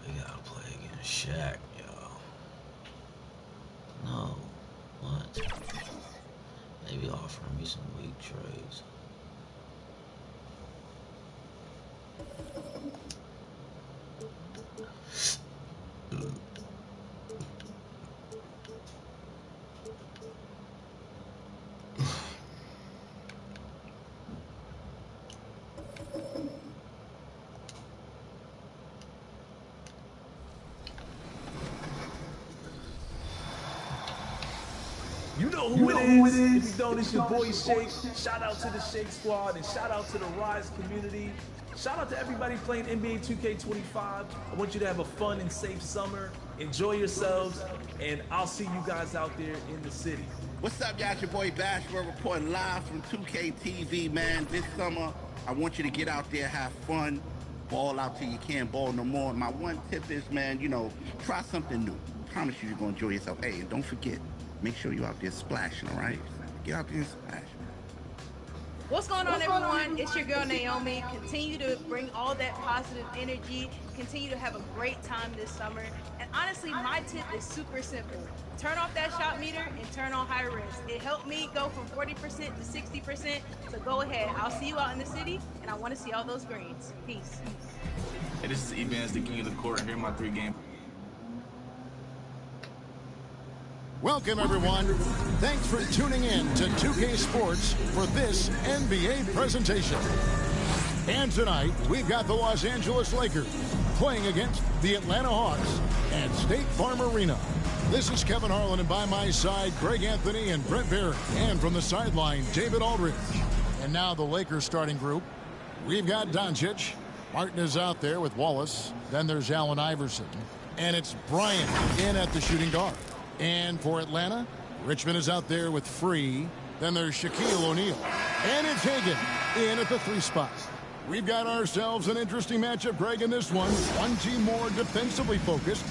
We gotta play against Shaq, y'all. No. What? Maybe offering me some weak trades. You know who it is. If you don't, it's your boy Shake. Shout out to the Shake Squad and shout out to the Rise community. Shout out to everybody playing NBA 2K25. I want you to have a fun and safe summer. Enjoy yourselves, and I'll see you guys out there in the city. What's up, y'all? It's your boy Bashford reporting live from 2K TV, man. This summer, I want you to get out there, have fun, ball out till you can't ball no more. My one tip is, man, try something new. I promise you're going to enjoy yourself. Hey, and don't forget, make sure you're out there splashing, all right? Get out there and splash. What's going on, everyone? It's your girl, Naomi. Continue to bring all that positive energy. Continue to have a great time this summer. And honestly, my tip is super simple. Turn off that shot meter and turn on high risk. It helped me go from 40% to 60%. So go ahead. I'll see you out in the city, and I want to see all those greens. Peace. Hey, this is Evans, the king of the court. Here are my 3 games. Welcome, everyone. Thanks for tuning in to 2K Sports for this NBA presentation. And tonight, we've got the Los Angeles Lakers playing against the Atlanta Hawks at State Farm Arena. This is Kevin Harlan, and by my side, Greg Anthony and Brett Barry. And from the sideline, David Aldridge. And now the Lakers starting group. We've got Doncic. Martin is out there with Wallace. Then there's Allen Iverson. And it's Bryant in at the shooting guard. And for Atlanta, Richmond is out there with Free. Then there's Shaquille O'Neal. And it's Hagan in at the 3 spot. We've got ourselves an interesting matchup, Greg, in this one. One team more defensively focused,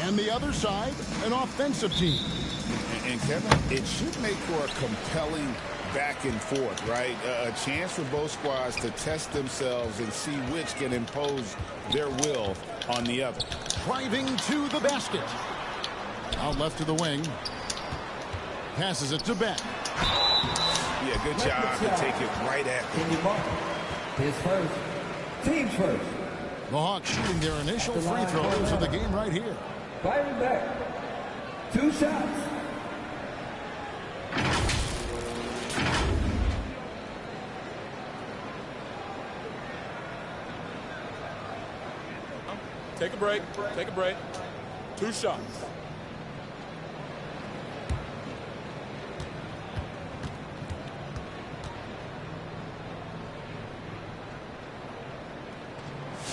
and the other side, an offensive team. And Kevin, it should make for a compelling back and forth, right? A chance for both squads to test themselves and see which can impose their will on the other. Driving to the basket. Out left to the wing. Passes it to Ben. Yeah, good job to take it right at him. His first. Team's first. The Hawks shooting their initial free throws of the game right here. Firing back. 2 shots. Take a break. Take a break. 2 shots.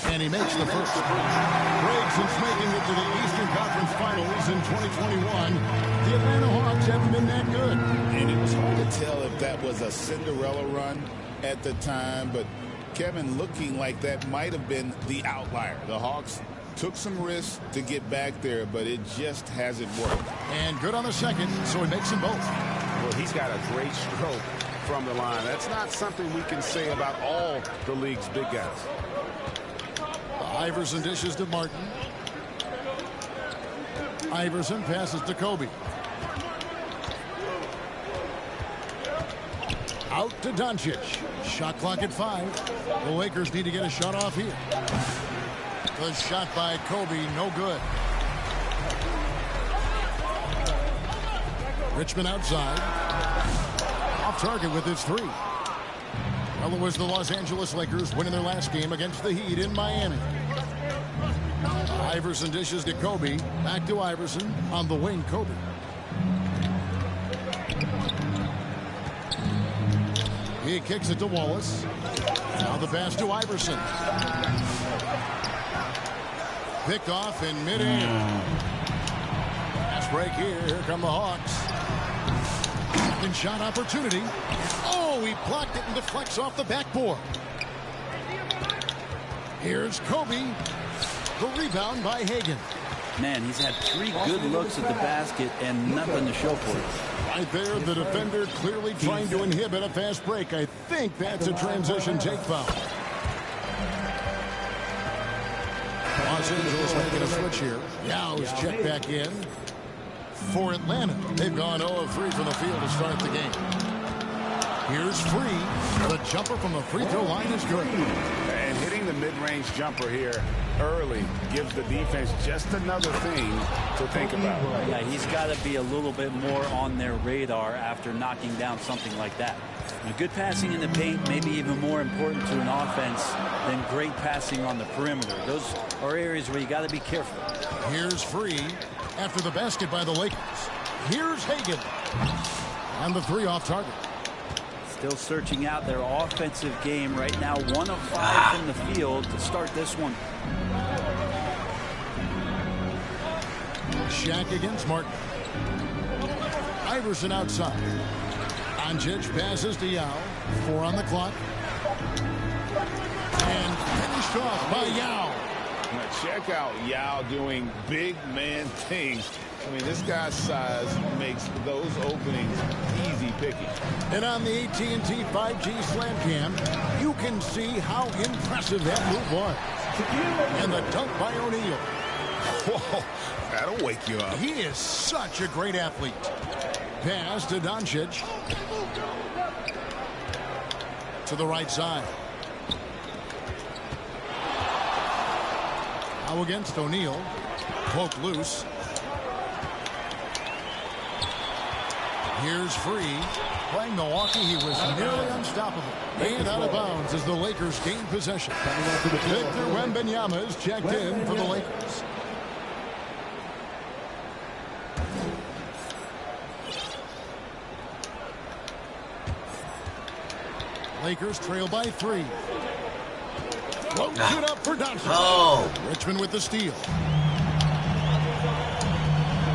And he makes the first. Greg, since making it to the Eastern Conference Finals in 2021, the Atlanta Hawks haven't been that good. And it was hard to tell if that was a Cinderella run at the time, but Kevin, looking like that might have been the outlier. The Hawks took some risks to get back there, but it just hasn't worked. And good on the second, so he makes them both. Well, he's got a great stroke from the line. That's not something we can say about all the league's big guys. Iverson dishes to Martin. Iverson passes to Kobe. Out to Doncic. Shot clock at 5. The Lakers need to get a shot off here. The shot by Kobe, no good. Richmond outside. Off target with his 3. Well, it was the Los Angeles Lakers winning their last game against the Heat in Miami. Iverson dishes to Kobe. Back to Iverson. On the wing, Kobe. He kicks it to Wallace. Now the pass to Iverson. Picked off in midair. Pass break here. Here come the Hawks. Second shot opportunity. Oh, he blocked it and deflects off the backboard. Here's Kobe. The rebound by Hagan. Man, he's had 3 good looks at the basket and nothing to show for it. Right there, the defender clearly trying to inhibit a fast break. I think that's a transition take foul. Los Angeles making a switch here. Yow's checked back in. For Atlanta, they've gone 0 of 3 from the field to start the game. Here's Free. The jumper from the free throw line is good. And hitting the mid-range jumper here early gives the defense just another thing to think about. Yeah, he's got to be a little bit more on their radar after knocking down something like that. Now, good passing in the paint may be even more important to an offense than great passing on the perimeter. Those are areas where you got to be careful. Here's Free after the basket by the Lakers. Here's Hagan. And the 3 off target. Still searching out their offensive game right now. 1 of 5 from the field to start this one. Shaq against Martin. Iverson outside. Doncic passes to Yao. 4 on the clock. And finished off by Yao. Now check out Yao doing big man things. I mean, this guy's size makes those openings easy picking. And on the AT&T 5G Slam Cam, you can see how impressive that move was. And the dunk by O'Neal. Whoa, that'll wake you up. He is such a great athlete. Pass to Doncic. To the right side. Now against O'Neal. Poke loose. Here's Free. Playing Milwaukee, he was nearly unstoppable. And out of bounds as the Lakers gain possession. Victor Wembanyama is checked in for the Lakers. Lakers trail by 3. Floats it up for Doncic. Oh. Richmond with the steal.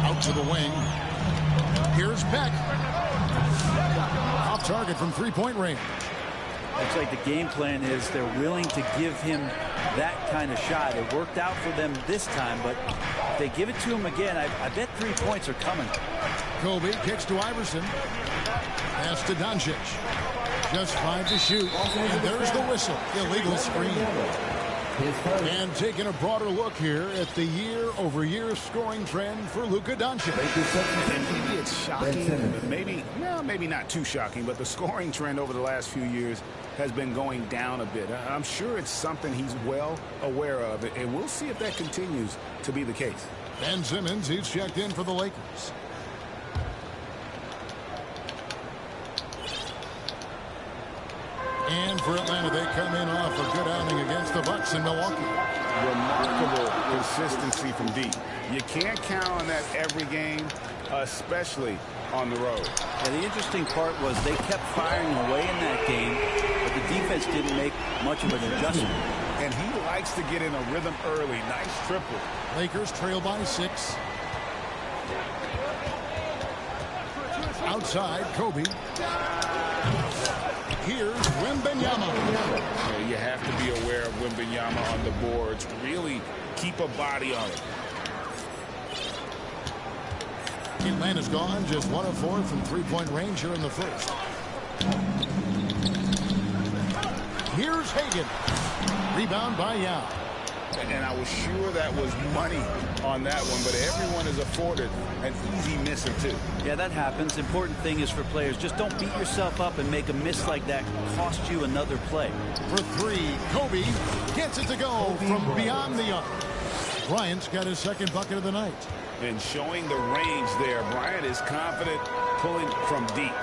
Out to the wing. Here's Beck. Off target from 3-point range. Looks like the game plan is they're willing to give him that kind of shot. It worked out for them this time, but if they give it to him again, I bet 3 points are coming. Kobe kicks to Iverson. Pass to Doncic. Just 5 to shoot. And there's the whistle. Illegal screen. And taking a broader look here at the year-over-year scoring trend for Luka Doncic. And maybe it's shocking, but maybe not too shocking, but the scoring trend over the last few years has been going down a bit. I'm sure it's something he's well aware of, and we'll see if that continues to be the case. Ben Simmons, he's checked in for the Lakers. And for Atlanta, they come in off a good outing against the Bucks in Milwaukee. Remarkable consistency from deep. You can't count on that every game, especially on the road. Yeah, the interesting part was they kept firing away in that game, but the defense didn't make much of an adjustment. And he likes to get in a rhythm early. Nice triple. Lakers trail by 6. Outside, Kobe. Here's Wembanyama. You have to be aware of Wembanyama on the boards. Really keep a body on it. Atlanta's gone just 1 of 4 from 3-point range here in the first. Here's Hagan. Rebound by Yao. And I was sure that was money on that one, but everyone is afforded an easy miss or two. Yeah, that happens. Important thing is for players, just don't beat yourself up and make a miss like that cost you another play. For 3, Kobe gets it to go from beyond the arc. Bryant's got his second bucket of the night. And showing the range there, Bryant is confident pulling from deep.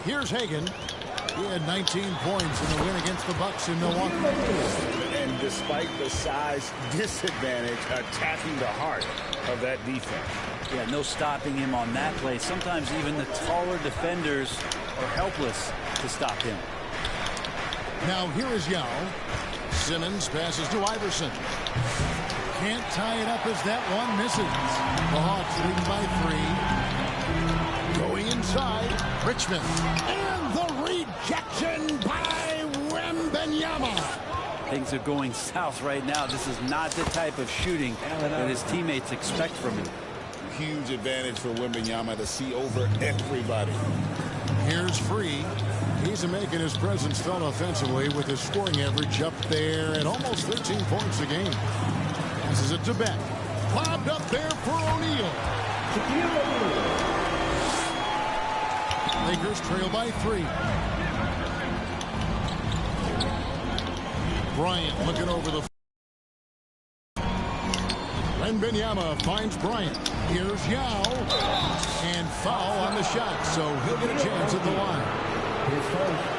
Here's Hagan. He had 19 points in the win against the Bucks in Milwaukee. And despite the size disadvantage, attacking the heart of that defense. Yeah, no stopping him on that play. Sometimes even the taller defenders are helpless to stop him. Now here is Yao. Simmons passes to Iverson. Can't tie it up as that one misses. The Hawks lead by 3. Going inside, Richmond. And the rejection by Wembanyama. Things are going south right now. This is not the type of shooting that his teammates expect from him. Huge advantage for Wembanyama to see over everybody. Here's Free. He's making his presence felt offensively with his scoring average up there at almost 13 points a game. Passes it to Beck. Lobbed up there for O'Neal. Lakers trail by 3. Bryant looking over the. Wembanyama finds Bryant. Here's Yao. And foul on the shot, so he'll get a chance at the line.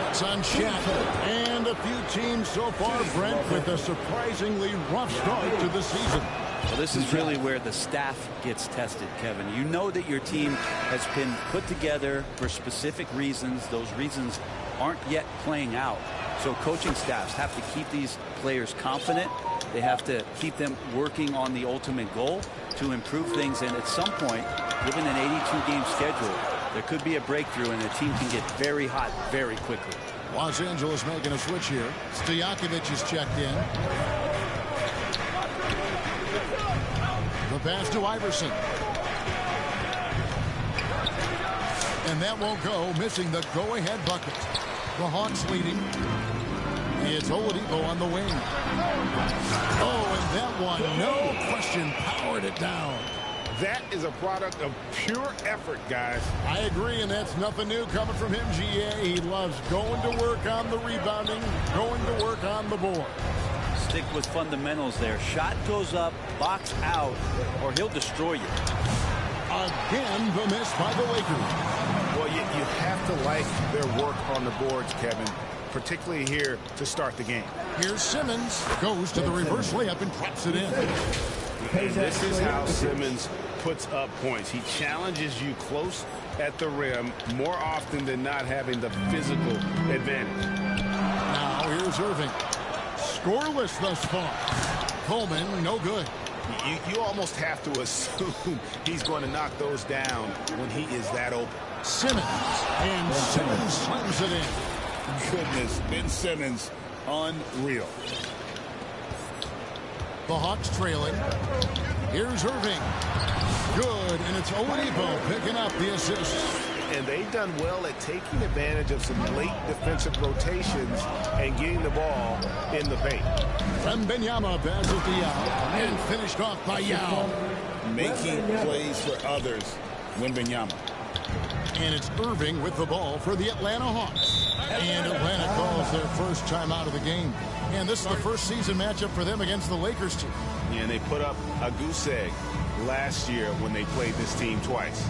It's on Shaq. And a few teams so far, Brent, with a surprisingly rough start to the season. Well, this is really where the staff gets tested, Kevin. You know that your team has been put together for specific reasons. Those reasons aren't yet playing out. So coaching staffs have to keep these players confident. They have to keep them working on the ultimate goal to improve things. And at some point, given an 82-game schedule, there could be a breakthrough and the team can get very hot very quickly. Los Angeles making a switch here. Stojakovic is checked in. The pass to Iverson. And that won't go, missing the go-ahead bucket. The Hawks leading. It's Oladipo on the wing. Oh, and that one, no question, powered it down. That is a product of pure effort, guys. I agree, and that's nothing new coming from him, GA. He loves going to work on the rebounding, going to work on the board. Stick with fundamentals there. Shot goes up, box out, or he'll destroy you. Again, the miss by the Lakers. Well, you have to like their work on the boards, Kevin, particularly here to start the game. Here's Simmons. Goes to the reverse layup and drops it in. And this is how Simmons puts up points. He challenges you close at the rim more often than not, having the physical advantage. Now here's Irving. Scoreless thus far. Coleman, no good. You almost have to assume he's going to knock those down when he is that open. Simmons. And Simmons slams it in. Goodness, Ben Simmons, unreal. The Hawks trailing. Here's Irving. Good, and it's Oladipo picking up the assist. And they've done well at taking advantage of some late defensive rotations and getting the ball in the paint. Wembanyama passes to Yao, and finished off by Yao. Making plays for others, Wembanyama. And it's Irving with the ball for the Atlanta Hawks. And Atlanta calls their first time out of the game. And this is the first season matchup for them against the Lakers team. Yeah, and they put up a goose egg last year when they played this team twice.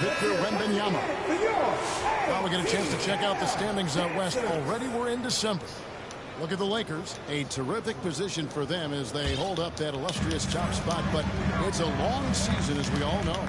Victor Wembanyama. Well, we get a chance to check out the standings out west. Already we're in December. Look at the Lakers. A terrific position for them as they hold up that illustrious top spot. But it's a long season, as we all know.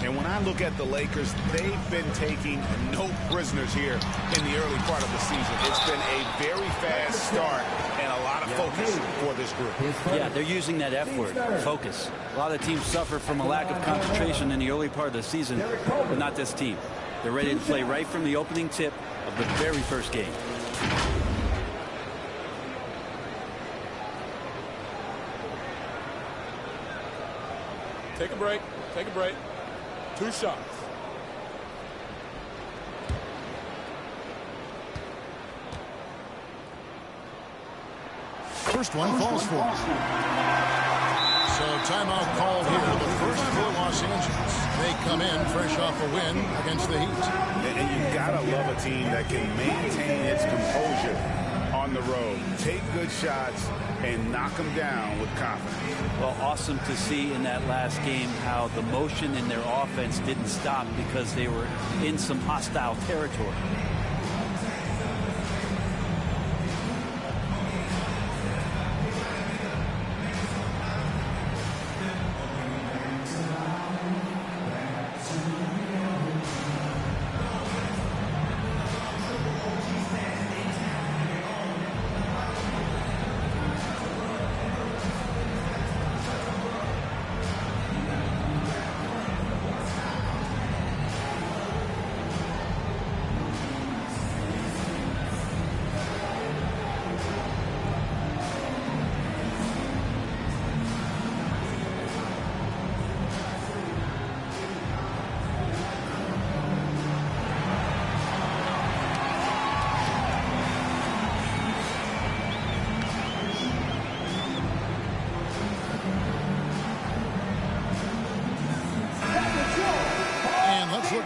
And when I look at the Lakers, they've been taking no prisoners here in the early part of the season. It's been a very fast start and a lot of focus for this group. Yeah, they're using that F word, focus. A lot of teams suffer from a lack of concentration in the early part of the season, but not this team. They're ready to play right from the opening tip of the very first game. Take a break. Take a break. 2 shots. First one falls for him. So timeout called here. The first for Los Angeles. They come in fresh off a win against the Heat. And you gotta love a team that can maintain its composure on the road. Take good shots and knock them down with confidence. Well, awesome to see in that last game how the motion in their offense didn't stop because they were in some hostile territory.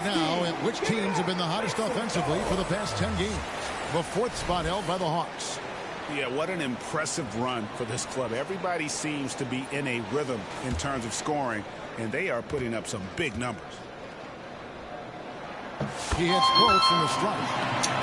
Now at which teams have been the hottest offensively for the past 10 games. The fourth spot held by the Hawks. Yeah, what an impressive run for this club. Everybody seems to be in a rhythm in terms of scoring, and they are putting up some big numbers. He hits both from the strike.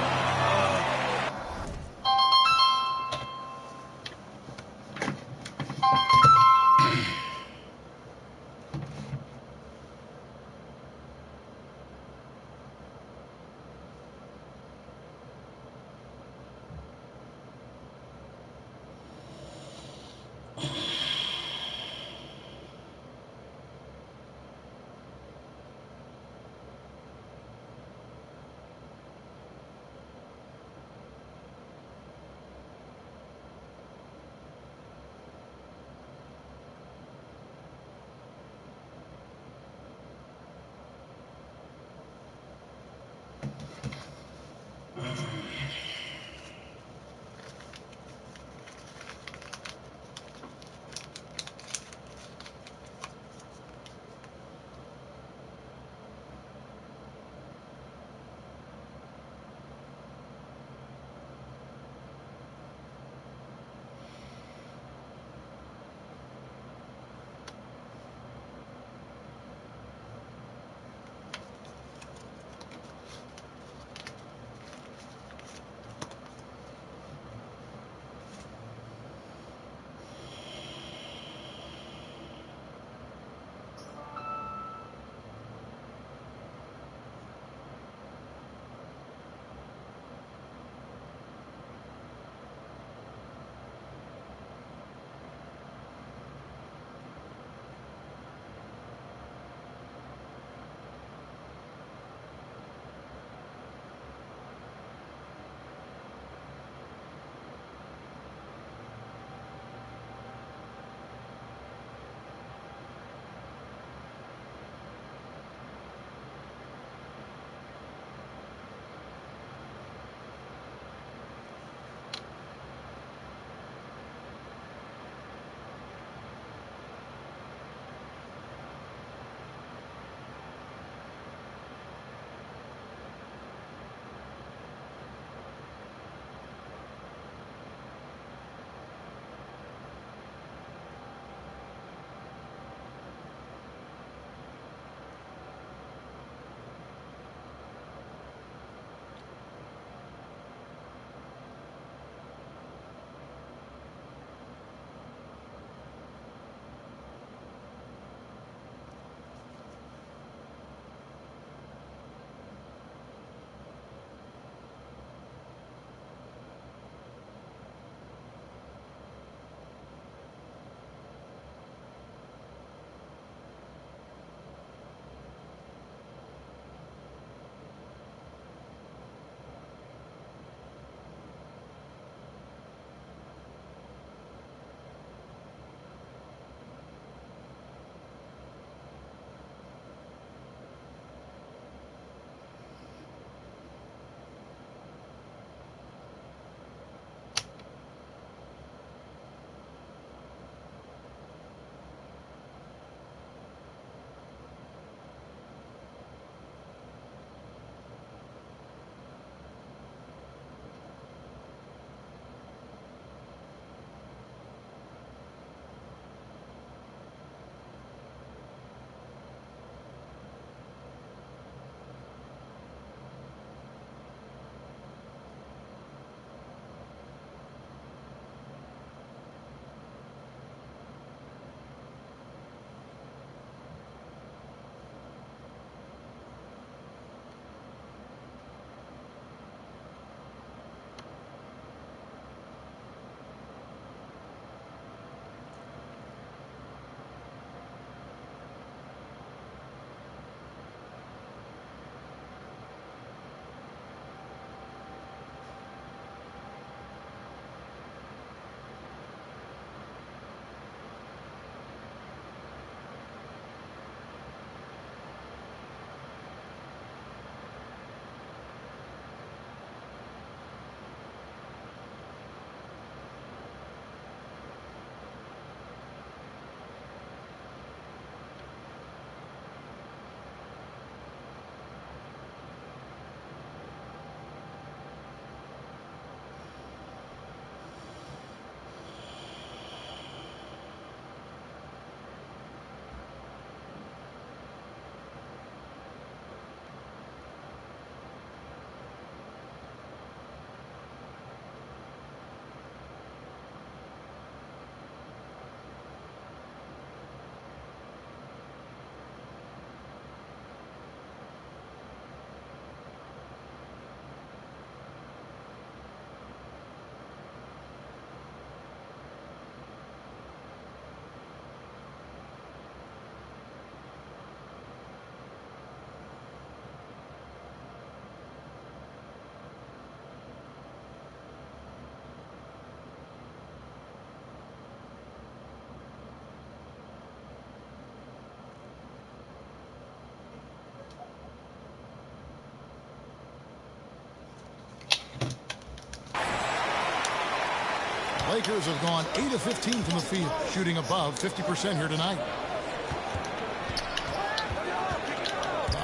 Lakers have gone 8 of 15 from the field, shooting above 50% here tonight.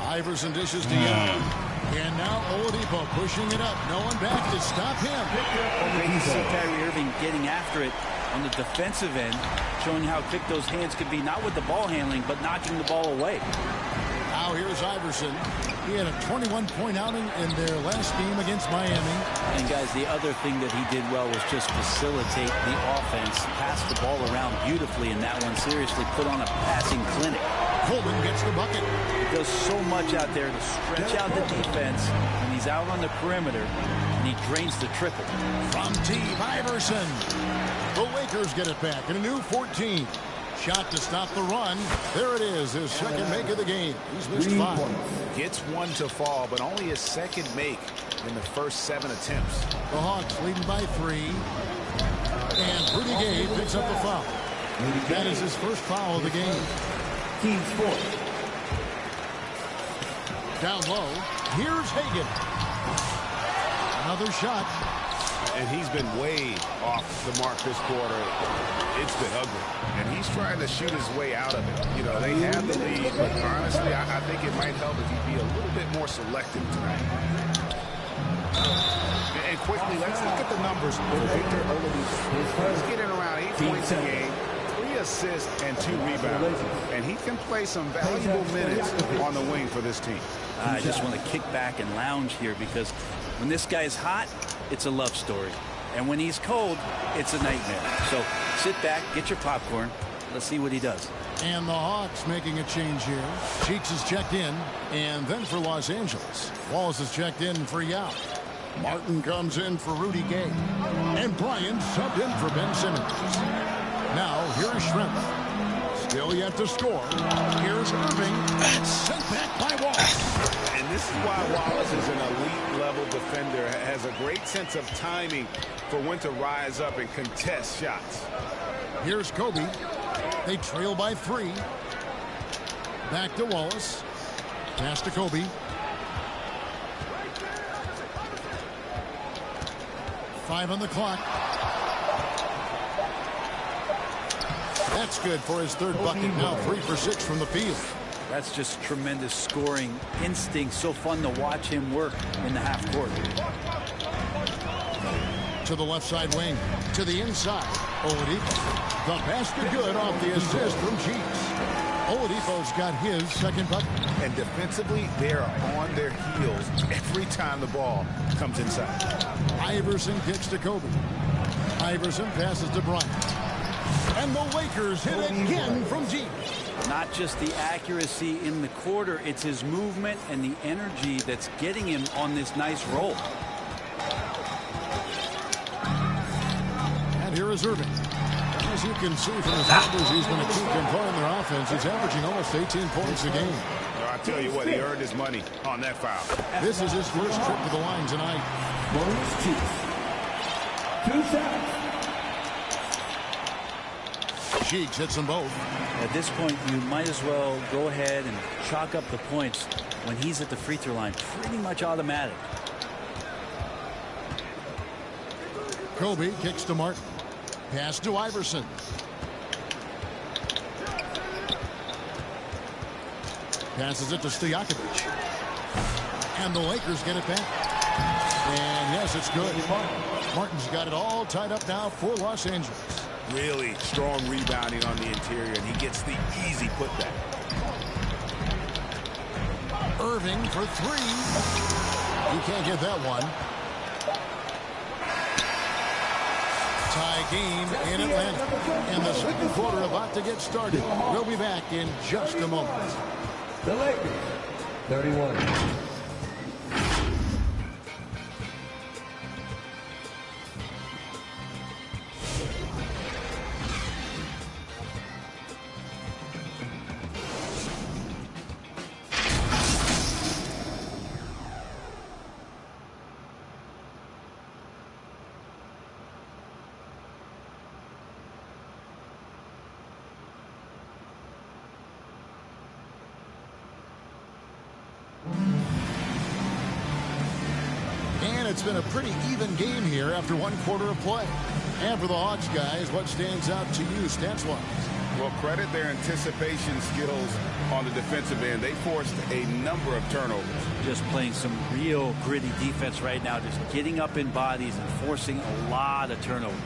Iverson dishes to Young. And now Oladipo pushing it up. No one back to stop him. Great to see Kyrie Irving getting after it on the defensive end, showing how quick those hands could be, not with the ball handling, but knocking the ball away. Now here's Iverson. He had a 21-point outing in their last game against Miami. And guys, the other thing that he did well was just facilitate the offense, pass the ball around beautifully in that one, seriously put on a passing clinic. Coleman gets the bucket. He does so much out there to stretch out the defense when he's out on the perimeter, and he drains the triple. From deep, Iverson. The Lakers get it back in a new 14. Shot to stop the run. There it is, his second make of the game. He's missed 5. Gets one to fall, but only his second make in the first 7 attempts. The Hawks leading by 3. And Rudy Gay picks up the foul. That is his first foul of the game. Team sport. Down low. Here's Hagan. Another shot. And he's been way off the mark this quarter. It's been ugly. And he's trying to shoot his way out of it. You know, they have the lead, but honestly, I think it might help if he'd be a little bit more selective tonight. And quickly, let's look at the numbers for Victor Oladipo. He's getting around 8 points a game, 3 assists, and 2 rebounds. And he can play some valuable minutes on the wing for this team. I just want to kick back and lounge here because when this guy's hot, it's a love story. And when he's cold, it's a nightmare. So sit back, get your popcorn. Let's see what he does. And the Hawks making a change here. Cheeks is checked in. And then for Los Angeles, Wallace is checked in for Yao. Martin comes in for Rudy Gay. And Bryant subbed in for Ben Simmons. Now here's Schroeder. Still yet to score. Here's Irving. Sent back by Wallace. And this is why Wallace is an elite-level defender, has a great sense of timing for when to rise up and contest shots. Here's Kobe. They trail by 3. Back to Wallace. Pass to Kobe. Five on the clock. That's good for his third bucket. Now 3 for 6 from the field. That's just tremendous scoring instinct. So fun to watch him work in the half court. To the left side wing. To the inside. Oladipo. The basket good off the assist from Cheeks. Oladipo's got his second bucket. And defensively, they are on their heels every time the ball comes inside. Iverson kicks to Kobe. Iverson passes to Bryant. And the Lakers hit again from deep. Not just the accuracy in the quarter, it's his movement and the energy that's getting him on this nice roll. And here is Irving. As you can see from his numbers, he's going to keep controlling their offense. He's averaging almost 18 points a game. I tell you what, he earned his money on that foul. This is his first trip to the line tonight. Bonus Cheeks. 2 shots. Cheeks hits them both. At this point, you might as well go ahead and chalk up the points when he's at the free throw line. Pretty much automatic. Kobe kicks to Martin. Pass to Iverson. Passes it to Stojakovic. And the Lakers get it back. And yes, it's good. Martin's got it all tied up now for Los Angeles. Really strong rebounding on the interior, and he gets the easy putback. Irving for 3. He can't get that one. Tie game in Atlanta. And the second quarter about to get started. We'll be back in just a moment. The Lakers, 31. It's been a pretty even game here after one quarter of play. And for the Hawks guys, what stands out to you stats-wise? Well, credit their anticipation skills on the defensive end. They forced a number of turnovers. Just playing some real gritty defense right now, just getting up in bodies and forcing a lot of turnovers.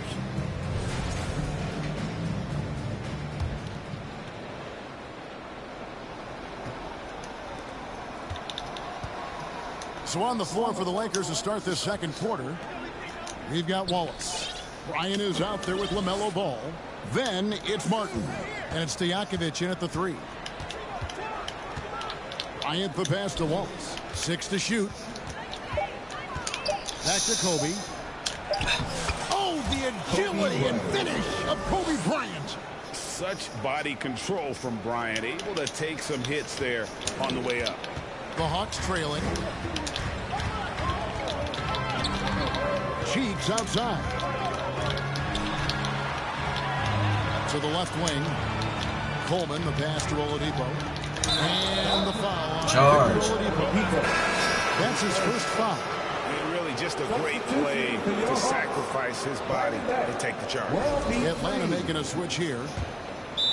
So on the floor for the Lakers to start this second quarter, we've got Wallace. Bryant is out there with LaMelo Ball. Then it's Martin. And it's Stojakovic in at the 3. Bryant the pass to Wallace. 6 to shoot. Back to Kobe. Oh, the agility and finish of Kobe Bryant. Such body control from Bryant. Able to take some hits there on the way up. The Hawks trailing. Cheeks outside. To the left wing. Coleman, the pass to Oladipo. And the foul. Charge. Oladipo. That's his first foul. And really just a great play to sacrifice his body to take the charge. Atlanta making a switch here.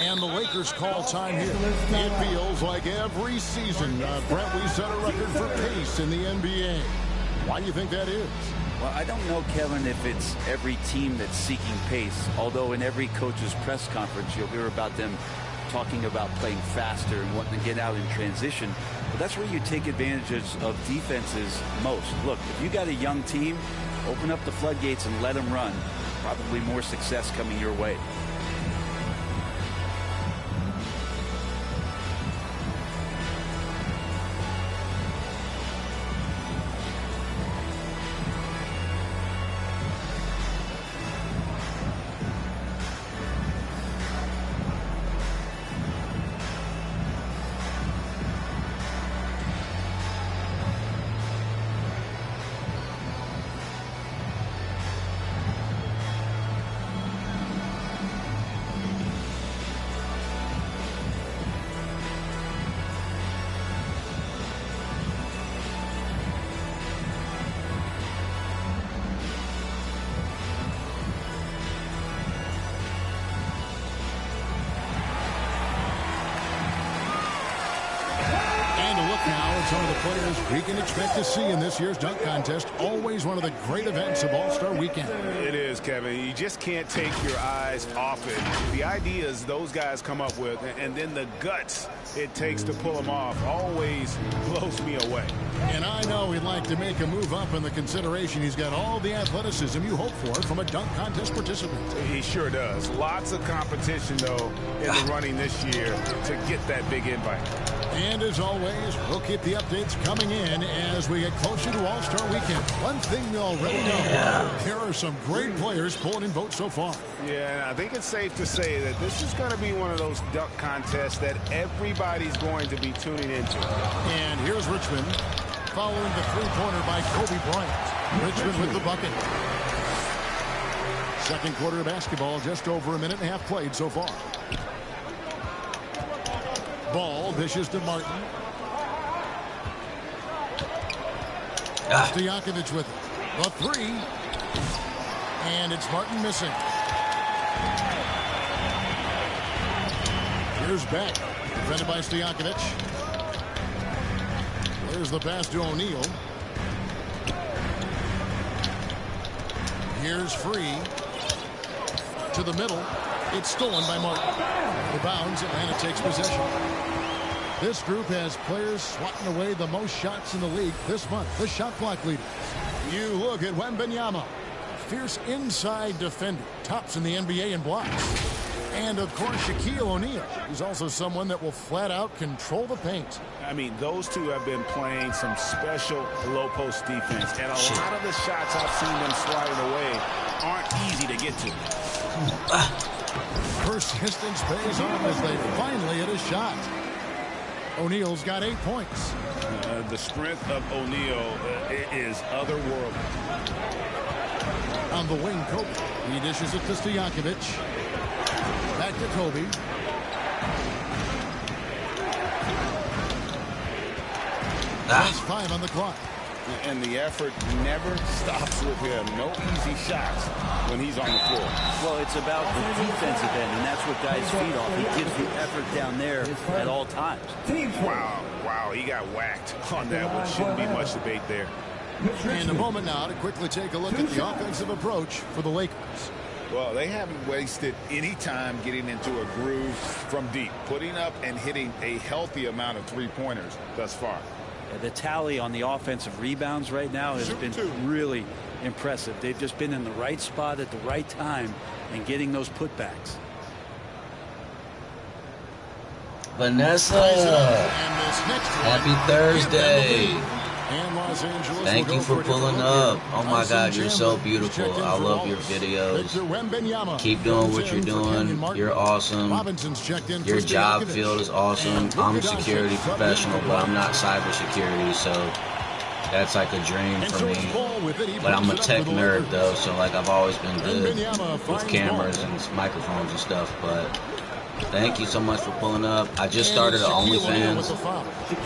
And the Lakers call time here. It feels like every season, Brent, we set a record for pace in the NBA. Why do you think that is? Well, I don't know, Kevin, if it's every team that's seeking pace, although in every coach's press conference you'll hear about them talking about playing faster and wanting to get out in transition. But that's where you take advantage of defenses most. Look, if you got a young team, open up the floodgates and let them run. Probably more success coming your way. Some of the players we can expect to see in this year's dunk contest. Always one of the great events of All-Star Weekend. It is, Kevin. You just can't take your eyes off it. The ideas those guys come up with, and then the guts it takes to pull them off, always blows me away. And I know he'd like to make a move up in the consideration. He's got all the athleticism you hope for from a dunk contest participant. He sure does. Lots of competition, though, in the running this year to get that big invite. And as always, we'll keep the updates coming in as we get closer to All-Star Weekend. One thing we already know, there are some great players pulling in votes so far. Yeah, and I think it's safe to say that this is going to be one of those dunk contests that everybody's going to be tuning into. And here's Richmond following the three-pointer by Kobe Bryant. Richmond with the bucket. Second quarter of basketball, just over a minute and a half played so far. Ball dishes to Martin. Stojakovic with it. The three. And it's Martin missing. Here's Beck. Defended by Stojakovic. There's the pass to O'Neal. Here's Free. To the middle. It's stolen by Martin. The bounds, Atlanta takes possession. This group has players swatting away the most shots in the league this month. The shot clock leaders. You look at Wembanyama. Fierce inside defender. Tops in the NBA in blocks. And, of course, Shaquille O'Neal. He's also someone that will flat out control the paint. I mean, those two have been playing some special low-post defense. And a lot of the shots I've seen them sliding away aren't easy to get to. Persistence pays off as they finally hit a shot. O'Neal's got 8 points. The strength of O'Neal is otherworldly. On the wing, Kobe. He dishes it to Stojakovic. Back to Kobe. That's 5 on the clock. And the effort never stops with him. No easy shots when he's on the floor. Well, it's about the defensive end, and that's what guys feed off. He gives the effort down there at all times. Wow, he got whacked on that one. Shouldn't be much debate there. And a moment now to quickly take a look at the offensive approach for the Lakers. Well, they haven't wasted any time getting into a groove from deep, putting up and hitting a healthy amount of three-pointers thus far. The tally on the offensive rebounds right now has been really impressive. They've just been in the right spot at the right time and getting those putbacks. Vanessa, happy Thursday. Thank you for pulling up. Oh my God, you're so beautiful. I love your videos. Keep doing what you're doing. You're awesome. Your job field is awesome. I'm a security professional, but I'm not cybersecurity, so that's like a dream for me. But I'm a tech nerd though, so like I've always been good with cameras and microphones and stuff. But thank you so much for pulling up. I just started an OnlyFans.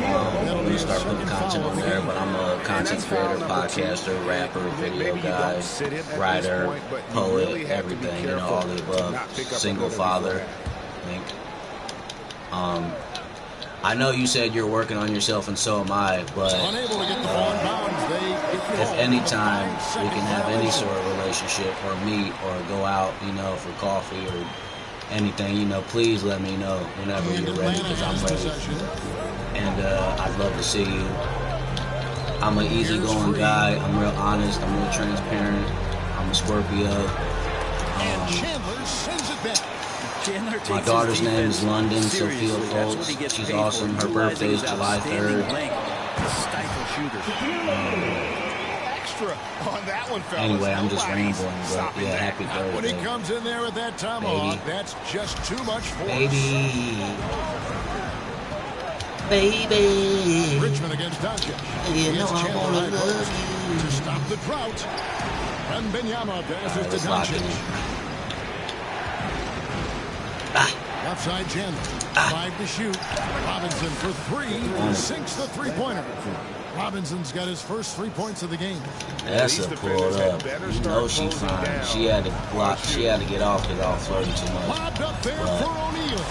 I'm going to start putting content on there, but I'm a content creator, podcaster, rapper, video guy, writer, poet, everything, you know, all the above. Single father, I think. I know you said you're working on yourself, and so am I, but if any time we can have any sort of relationship or meet or go out, you know, for coffee or anything, you know, please let me know whenever you're ready, because I'm ready. And I'd love to see you. I'm an easygoing guy. I'm real honest. I'm real transparent. I'm a Scorpio. My daughter's name is London Sophia Foltz. She's awesome. Her birthday is July 3rd. On that one, fellas. Anyway, I'm just rambling, but yeah, happy birthday. When he comes in there at that time, that's just too much force. Baby. Richmond against Doncic. You know I wanna love you. To stop the drought. Wembanyama passes to Doncic. Outside Chandler. 5 to shoot. Robinson for 3. Sinks the three-pointer. Robinson's got his first 3 points of the game. That's a pulled up. You know she's fine. She had to block. She had to get off because I was flirting too much. Lobbed up there for O'Neal.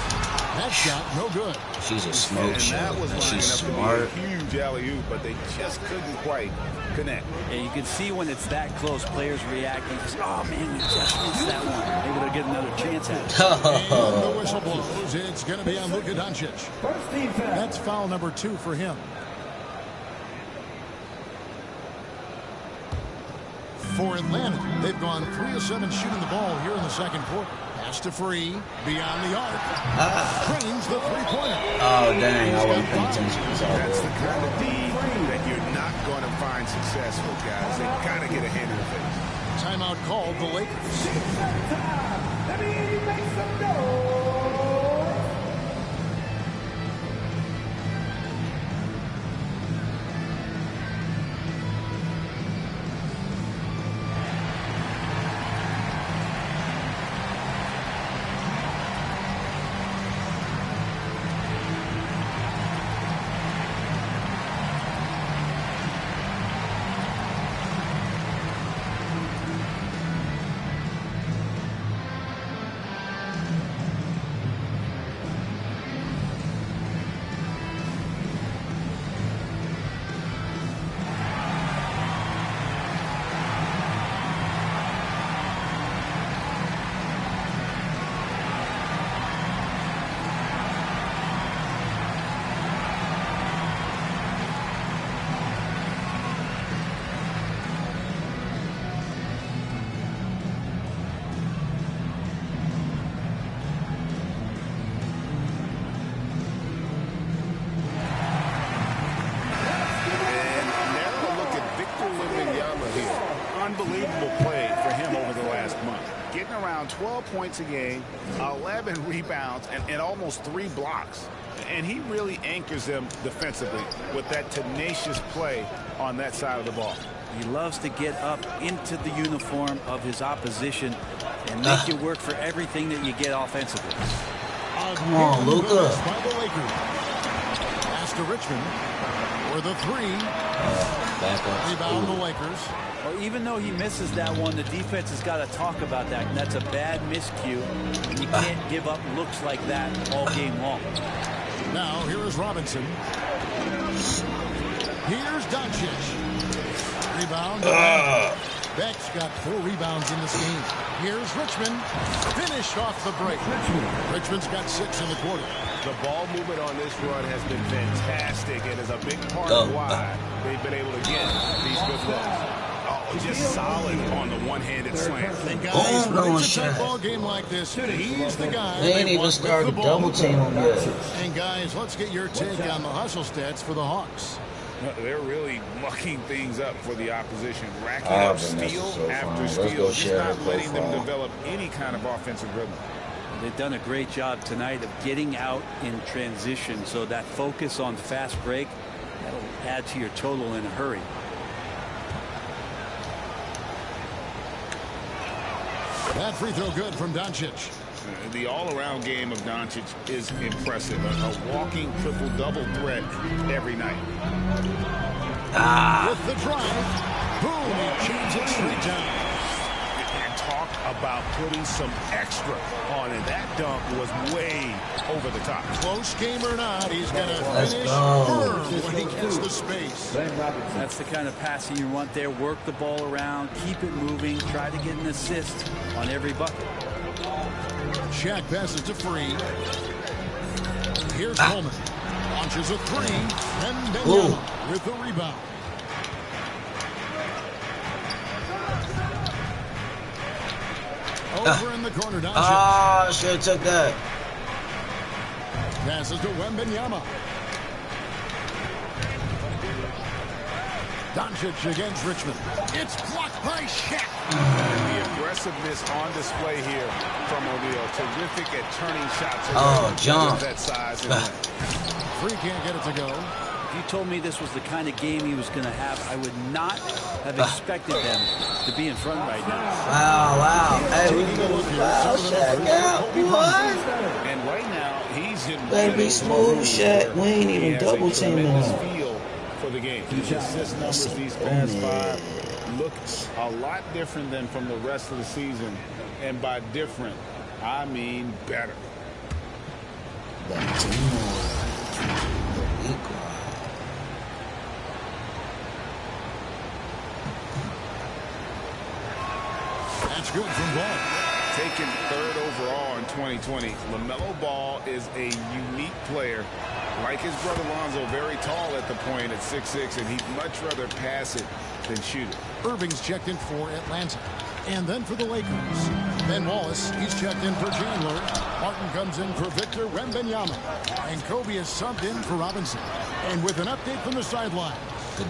That shot no good. She's a smoke show, and she's smart. Huge alley-oop, but they just couldn't quite connect. Yeah, you can see when it's that close, players reacting. Oh man, we just missed that one. Maybe they'll get another chance at it. And the whistle blows. It's going to be on Luka Doncic. That's foul number 2 for him. For Atlanta, they've gone 3 of 7 shooting the ball here in the second quarter. Pass to Free, beyond the arc. Trains the three-pointer. Oh, dang, I wasn't paying attention. That's the kind of D that you're not going to find successful, guys. They kind of get a hand in the face. Timeout called the Lakers. Let me hear you make some noise. Unbelievable play for him over the last month. Getting around 12 points a game, 11 rebounds, and almost 3 blocks. And he really anchors them defensively with that tenacious play on that side of the ball. He loves to get up into the uniform of his opposition and make you work for everything that you get offensively. Come on, Luka. to Richmond for the three. Rebound the Lakers. Well, even though he misses that one, the defense has got to talk about that. And that's a bad miscue. You can't give up looks like that all game long. Now, here is Robinson. Here's Doncic. Rebound. Beck's got 4 rebounds in this game. Here's Richmond. Finish off the break. Richmond's got 6 in the quarter. The ball movement on this run has been fantastic and is a big part of why they've been able to get these good looks. Oh, just solid on the one-handed slam. And guys, when it's a tight ball game like this, he's the guy. They ain't even started double team him yet. And guys, let's get your take on the hustle stats for the Hawks. They're really mucking things up for the opposition, racking up steal after steal, just not letting them develop any kind of offensive rhythm. They've done a great job tonight of getting out in transition, so that focus on fast break, that'll add to your total in a hurry. That free throw good from Doncic. The all-around game of Doncic is impressive. A walking triple-double threat every night. With the drive. Boom, he chains it straight down. And talk about putting some extra on it. That dunk was way over the top. Close game or not, he's going to finish firm when he gets the space. That's the kind of passing you want there. Work the ball around, keep it moving, try to get an assist on every bucket. Shaq passes to Free. Here's Coleman. Launches a three. And Benyama with the rebound. Over in the corner, Doncic. I should have took that. Passes to Wembanyama. Doncic against Richmond. It's blocked by Shaq. The aggressiveness on display here from O'Neal. Terrific at turning shots. Jump. That size and Free can't get it to go. If you told me this was the kind of game he was going to have, I would not have expected them to be in front right now. Wow. Hey, we can Shaq out. What? And right now, he's in Baby smooth Shaq. We ain't even double teaming him. For the game. His assist numbers these past 5 look a lot different than from the rest of the season. And by different, I mean better. That's good from Ball. Taken 3rd overall in 2020, LaMelo Ball is a unique player. Like his brother Lonzo, very tall at the point at 6'6", and he'd much rather pass it than shoot it. Irving's checked in for Atlanta. And then for the Lakers, Ben Wallace, he's checked in for Chandler. Martin comes in for Victor Wembanyama. And Kobe is subbed in for Robinson. And with an update from the sideline,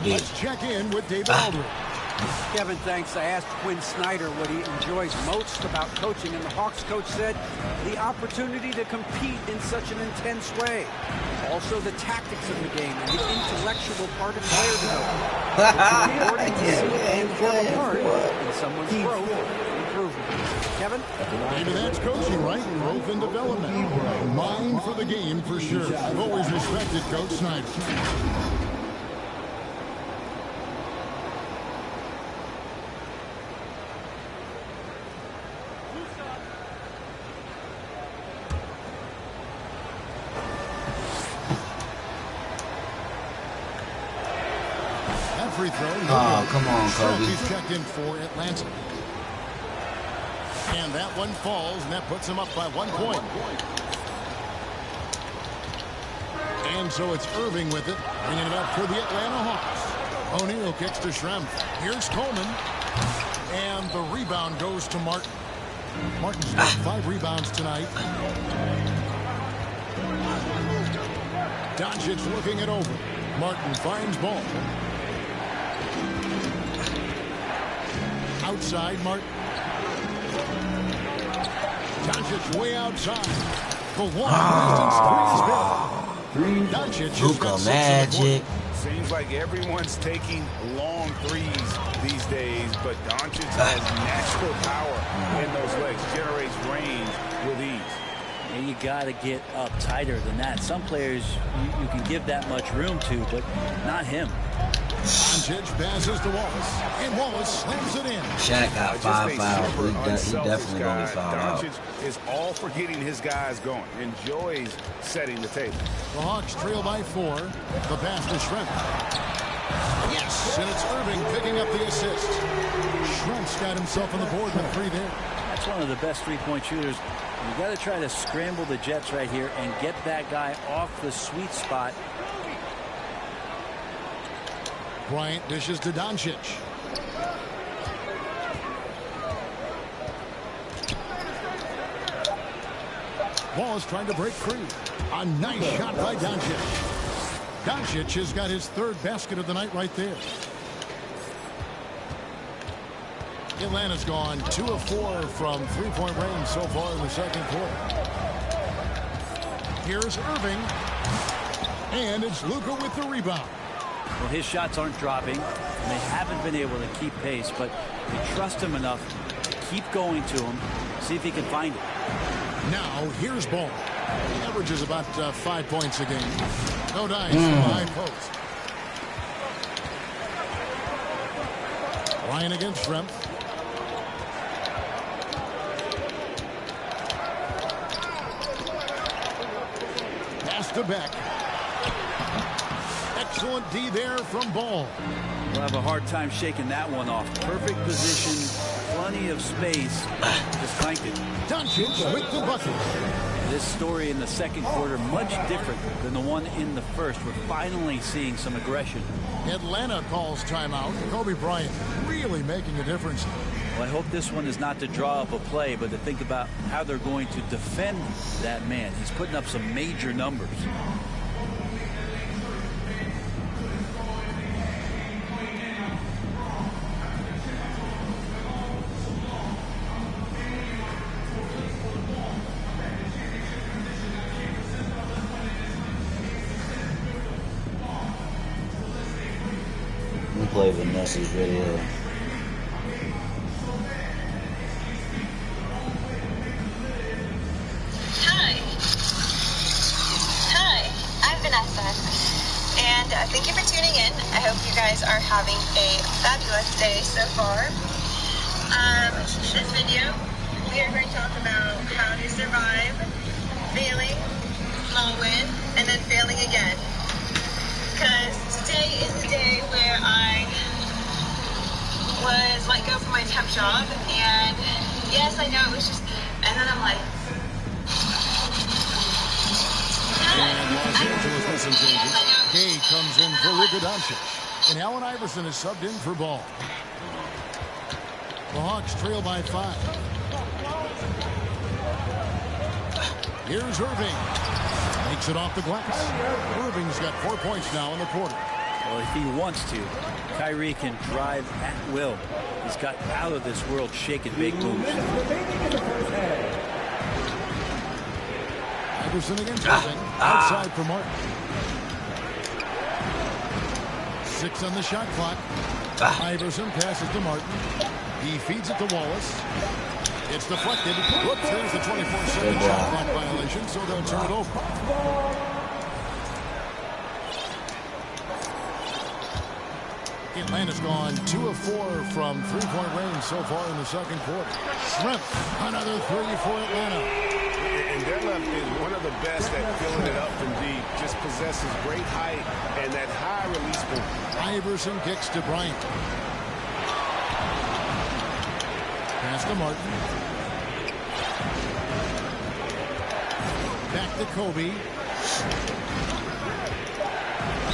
let's check in with David Aldridge. Kevin, thanks. I asked Quinn Snyder what he enjoys most about coaching, and the Hawks coach said the opportunity to compete in such an intense way. Also, the tactics of the game and the intellectual part of player development. It's important to see the game come apart in someone's growth and improvement. Kevin? Maybe that's coaching, right? Growth and development. Mind for the game, for sure. I've always respected Coach Snyder. Free throw. Come on, Kobe. He's checked in for Atlanta. And that one falls, and that puts him up by 1 point. And so it's Irving with it, bringing it up for the Atlanta Hawks. O'Neal kicks to Schrempf. Here's Coleman. And the rebound goes to Martin. Martin's got 5 rebounds tonight. Doncic looking it over. Martin finds Ball. Outside, Martin. Doncic way outside. The long distance Doncic Luka Magic. Seems like everyone's taking long threes these days, but Doncic has natural power in those legs, generates range with ease. And you got to get up tighter than that. Some players you can give that much room to, but not him. Doncic passes to Wallace, and Wallace slams it in. Shaq got 5 fouls. He definitely going to be fouled out. Doncic is all for getting his guys going. Enjoys setting the table. The Hawks trail by 4. The pass to Schrempf. Yes, and it's Irving picking up the assist. Schrempf's got himself on the board with 3 there. That's one of the best three-point shooters. You got to try to scramble the Jets right here and get that guy off the sweet spot. Bryant dishes to Doncic. Wallace trying to break free. A nice shot by Doncic. Doncic has got his 3rd basket of the night right there. Atlanta's gone 2 of 4 from 3-point range so far in the second quarter. Here's Irving. And it's Luka with the rebound. Well, his shots aren't dropping, and they haven't been able to keep pace, but they trust him enough to keep going to him, see if he can find it. Now, here's Ball. He averages about 5 points a game. No dice from the high post. Ryan against Schrempf. Pass to Beck. Excellent D there from Ball. We'll have a hard time shaking that one off. Perfect position, plenty of space. Just clanked it. Doncic with the bucket. This story in the second quarter much different than the one in the first. We're finally seeing some aggression. Atlanta calls timeout. Kobe Bryant really making a difference. Well, I hope this one is not to draw up a play, but to think about how they're going to defend that man. He's putting up some major numbers. Play Vanessa's video. Hi, I'm Vanessa, and thank you for tuning in. I hope you guys are having a fabulous day so far. This video, we are going to talk about how to survive failing, small win, and then failing again. Because today is the day where I was let go from my temp job, and yes, I know it was just, and then I'm like, Gay comes in for Luka Doncic, and Allen Iverson is subbed in for Ball. The Hawks trail by 5. Here's Irving. Makes it off the glass. Irving's got 4 points now in the quarter. Well, if he wants to, Kyrie can drive at will. He's got out of this world shake and bake moves. Iverson against Irving. Outside for Martin. 6 on the shot clock. Iverson passes to Martin. He feeds it to Wallace. It's deflected. Whoops, there's the 24-second shot clock violation, so they'll turn it over. Atlanta's gone 2 of 4 from 3-point range so far in the second quarter. Schrempf, another 3 for Atlanta. And their left is one of the best at filling it up from deep. Just possesses great height and that high release point. Iverson kicks to Bryant. Pass to Martin. Back to Kobe.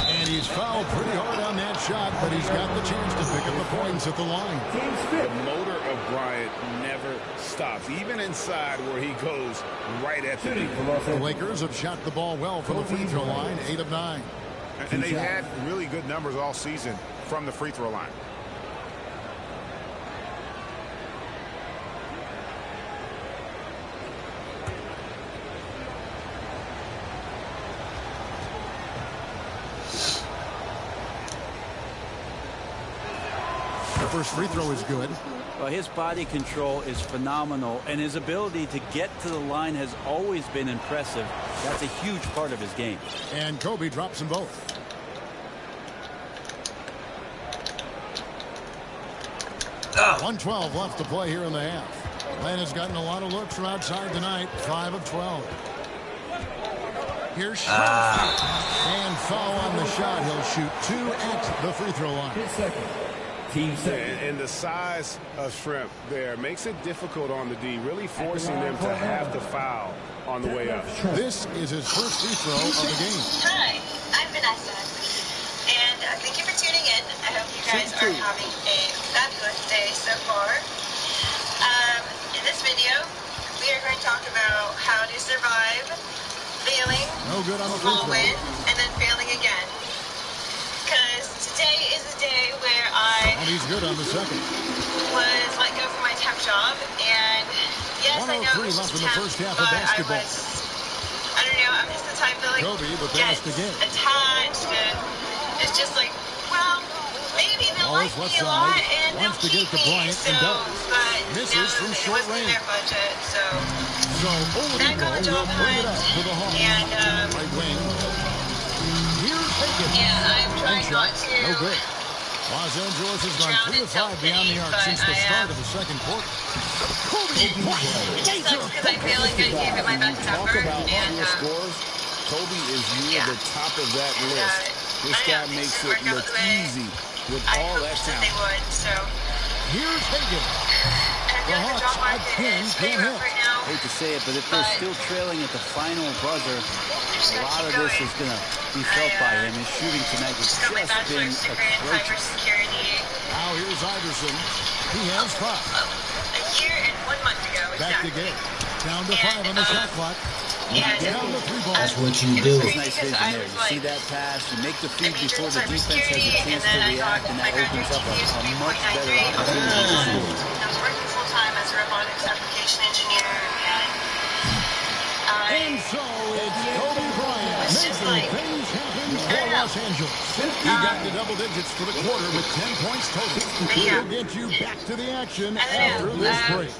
And he's fouled pretty hard on that shot, but he's got the chance to pick up the points at the line. The motor of Bryant never stops, even inside where he goes right at the knee. The Lakers have shot the ball well from the free throw line, 8 of 9. And they've had really good numbers all season from the free throw line. The first free throw is good. Well, his body control is phenomenal, and his ability to get to the line has always been impressive. That's a huge part of his game. And Kobe drops them both. Oh. 1:12 left to play here in the half. Atlanta's gotten a lot of looks from outside tonight. 5 of 12. Here's Shrimp. And foul on the shot. He'll shoot 2 at the free throw line. And the size of Shrimp there makes it difficult on the D, really forcing them to have to foul on the way up. This is his first free throw of the game. Hi, I'm Vanessa, and thank you for tuning in. I hope you guys are having a fabulous day so far. In this video, we are going to talk about how to survive failing, no good on the free throw, win, and then failing again. Because today is a day where I he's good on the second. Was let go from my temp job, and yes, I know it was left just in the temp, first half but of basketball. I don't know, I'm just the type that Kobe, the get pass again. attached, and it's just like, well, maybe they'll like me a lot, and they'll keep me, so, but misses from short range. Their budget, so Oladipo will bring it up to the Hawks. And right wing. Here's Higgins. Yeah, I'm trying not to. No good. Los Angeles has gone 3 of 5 beyond the arc since the start of the second quarter. Kobe it sucks because I feel like I gave it my best effort. And scores, Kobe is near the top of that list. This guy makes it look easy with all that talent. They would, so. Here's Higgins. The Hawks again can't hit. Hate to say it, but if they're still trailing at the final buzzer, a lot of this is going to be felt by him. His shooting tonight has just been atrocious. Now here's Iverson. He has 5. A year and 1 month ago, back to game. Down to 5 on the shot clock. Down to 3 balls. That's what you do. Nice vision there. You see that pass, you make the feed before the defense has a chance to react, and that opens up a much better opportunity to score. I was working full-time as a robotics application engineer, and so it's Kobe Bryant making things happen for Los Angeles. He got to double digits for the quarter with 10 points total. We'll get you back to the action after this break.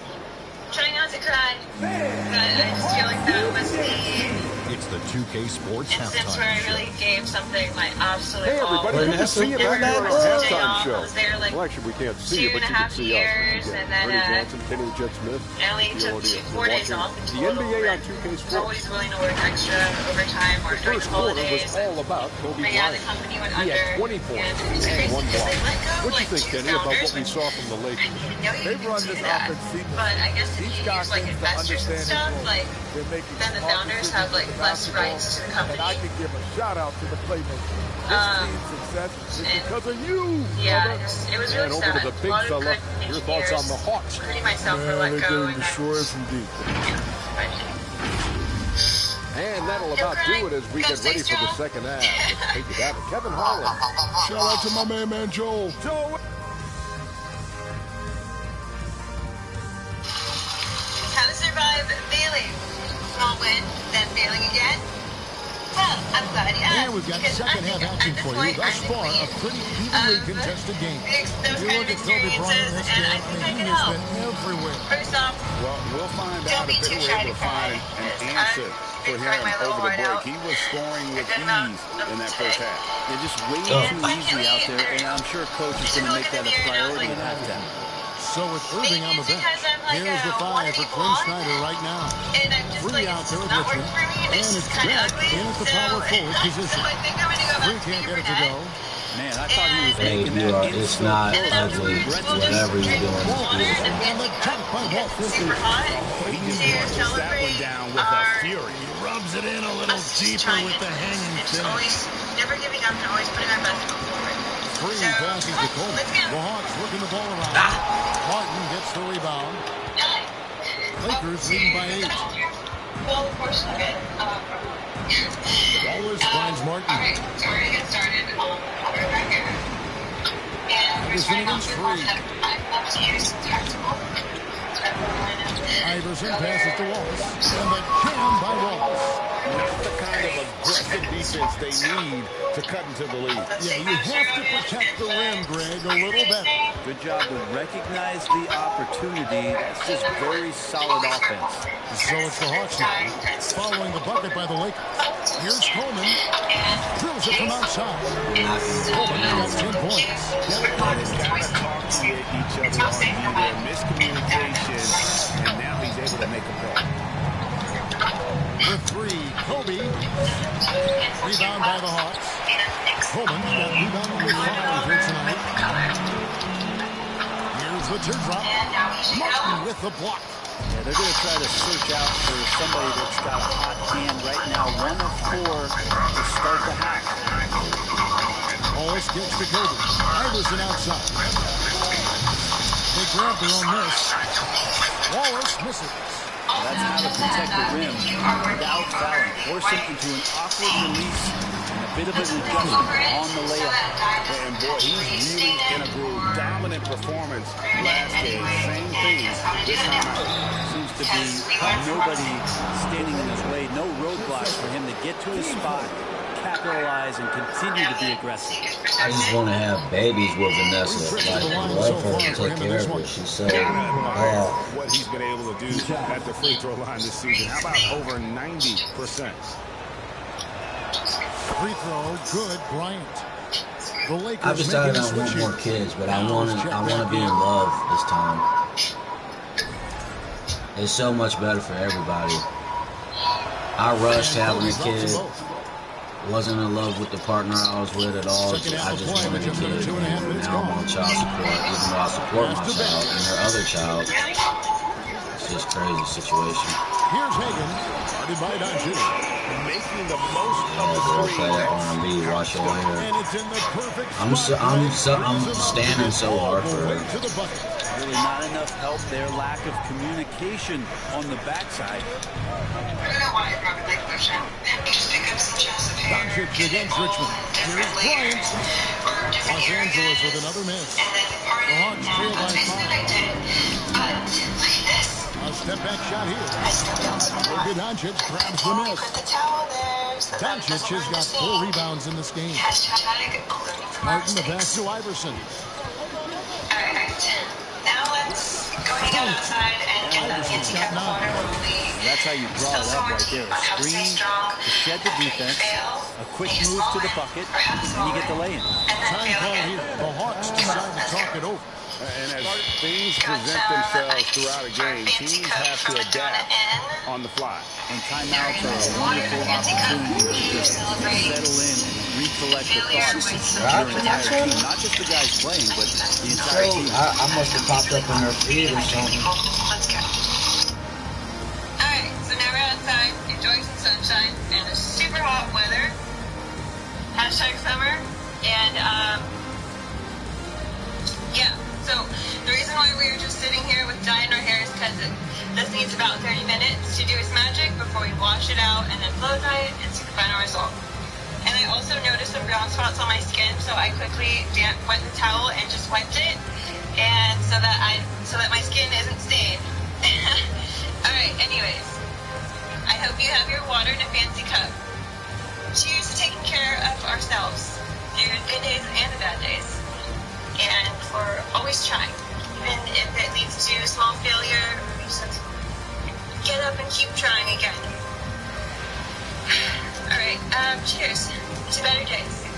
Trying not to cry, but I just feel like that was the It's the 2K Sports instance halftime where I really gave something my absolute Hey all. everybody, good to see you back here on our halftime show. I was there like well, actually, we can't see you, but you can see us. and then Bernie Johnson, Kenny Jet Smith. I only took 4 days off. The NBA on 2K I was Sports. always willing to work extra overtime or The during first the quarter was holidays. all about Kobe But yeah, the Bryant. company went He under. had 20 points and 1 block. What do you think, Kenny, about what we saw from the Lakers? They've run this offense seamless. But I guess if These you guys use like seem to investors and understand stuff, it well. like They're making then the smart founders decisions have like with less basketball. rights to the company. And I can give a shout out to the playmakers. This team's success is because of you. Yeah, brother. it was really And over sad. to the A big lot of fella, good your thoughts on the engineers, Hawks? including myself, were let They're go. getting And destroyed from deep. And that'll about do it as we get ready for the second half. Let's take it down to Kevin Harlan. Shout out to my man Joel. Joel. How to survive failing. Small win, then failing again. Well, I'm glad you asked. And we've got second half action for you. Thus far, a pretty evenly contested game. You look at Kobe Bryant this game, I mean, he has been everywhere. First off, Well, we'll find out if they were able to find an answer for him over the break. He was scoring with ease in that first half. They're just way too easy out there, and I'm sure Coach is going to make that a priority at halftime. So with Irving on the bench, here's the 5 for Quinn Snyder right now. And I'm just 3 out there with Richmond, and it's kind of Jack ugly. in at the power forward position. So I think I'm going to go back 3 can't get it to go. Man, I thought he was Hey, making you that are, it's not ugly. Whatever you're doing is beautiful. On the top by Walt. super hot He just to rushes that celebrate one down with a our fury. Rubs it in a little deeper with the hanging just finish. always never giving up and always putting our best foot forward. 3 passes to Coleman. The Hawks working the ball around. Martin gets the rebound. Lakers leading by 8. Well, of course, good. Wallace finds Martin. All right, so we're going to get started. I'll be right here. And we're starting off with one that I've loved to use tactical. Iverson passes to Wallace. And the jam by Wallace. not the kind of aggressive defense they need to cut into the lead. Yeah, you have to protect the rim, Greg, a little better. Good job to recognize the opportunity. That's just very solid offense. So it's the Hawks now, following the bucket by the Lakers. Here's Coleman. Drills it from outside. Coleman got 10 points. They've got to talk to each other on either miscommunication, and now he's able to make a play. For three, Kobe. Rebound by the Hawks. Coleman got rebounded with 5 here tonight. Here's the teardrop. Martin with the block. Yeah, they're going to try to search out for somebody that's got a hot hand right now. 1 of 4 to start the half. Wallace gets to Kobe. Iverson outside. They grab their own miss. Wallace misses. That's how to protect the rim without fouling. Force him into an awkward release and a bit of an adjustment on the layup. And boy, he's really in a groove. Dominant performance last game. Same thing this time out. Seems to be nobody standing in his way. No roadblocks for him to get to his spot, capitalize, and continue to be aggressive. I just want to have babies with Vanessa. Like, I love her to take care of her. She's so what he's been able to do at the free throw line this season. How about over 90%? Free throw, good, Bryant. The Lakers I've decided I want more kids, but I want to be in love this time. It's so much better for everybody. I rushed having a kid. Wasn't in love with the partner I was with at all. I just wanted a kid. And now I'm on child support, even though I support my child and her other child. It's just a crazy situation. Here's Hagan, guarded by Doncic. Making the most of the play that R&B, wash your hair. I'm standing so hard for her. Really not enough help there. Lack of communication on the backside. Doncic against Richmond. Here's Bryant. Los Angeles with another miss. The Hawks trail by 5. A step back shot here. Luka Doncic grabs the miss. Doncic has got 4 rebounds in this game. Martin the pass to Iverson. Now let's go hang out outside and get that fancy cup of water when we leave. That's how you draw it up right there. A screen to shed the defense, a quick move to the bucket, and you get the lay-in. Time call here. The Hawks decide to talk it over. And as things present themselves throughout a game, teams have to adapt on the fly. And timeouts are a wonderful opportunity to just settle in and recollect the thoughts of your entire team. Not just the guys playing, but the entire team. I must have popped up in her feed or something. Let's go. Alright, so now we're outside, enjoying some sunshine and the super hot weather. Hashtag summer. And, yeah. So the reason why we are just sitting here with dye in our hair is because this needs about 30 minutes to do its magic before we wash it out and then blow dry it and see the final result. And I also noticed some brown spots on my skin, so I quickly wet the towel and just wiped it, and so that my skin isn't stained. All right. Anyways, I hope you have your water in a fancy cup. Cheers to taking care of ourselves through the good days and the bad days. And for always trying, even if it leads to small failure, we just have to get up and keep trying again. All right, cheers to better days.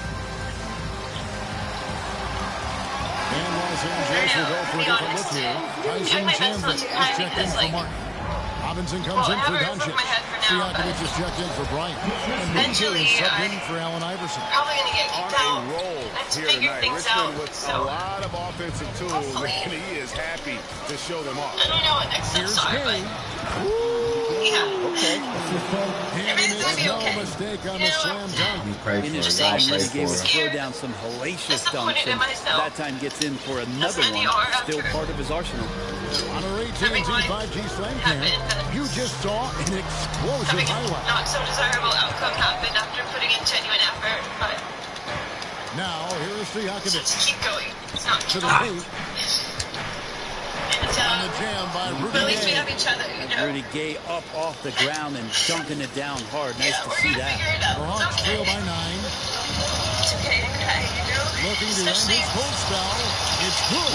And Los Angeles will go for a different look here. Tyson Chandler is checked in for Martin. Robinson comes in for Doncic. Stojakovic is checked in for Bryant. And Minja is subbed in for Allen Iverson. Probably going to get kicked out. On a roll here tonight. Richmond with a lot of offensive tools, and he is happy to show them off. I don't know what next steps are, but yeah. Okay. And he makes no mistake on the slam dunk. In his second minute game, would throw down some hellacious dunks, and that time gets in for another one, still part of his arsenal. On our AT&T 5G Slam Cam, you just saw an explosive highlight. Not so desirable outcome happened after putting in genuine effort, but now here is Stojakovic. just keep going. It's not to the paint. On the jam by Rudy But at least we Gay. have each other, you know? Rudy Gay up off the ground and dunking it down hard. Nice to see that. The Hawks trail by 9. It's okay to cry, you know? Looking to end his cold spell. It's good.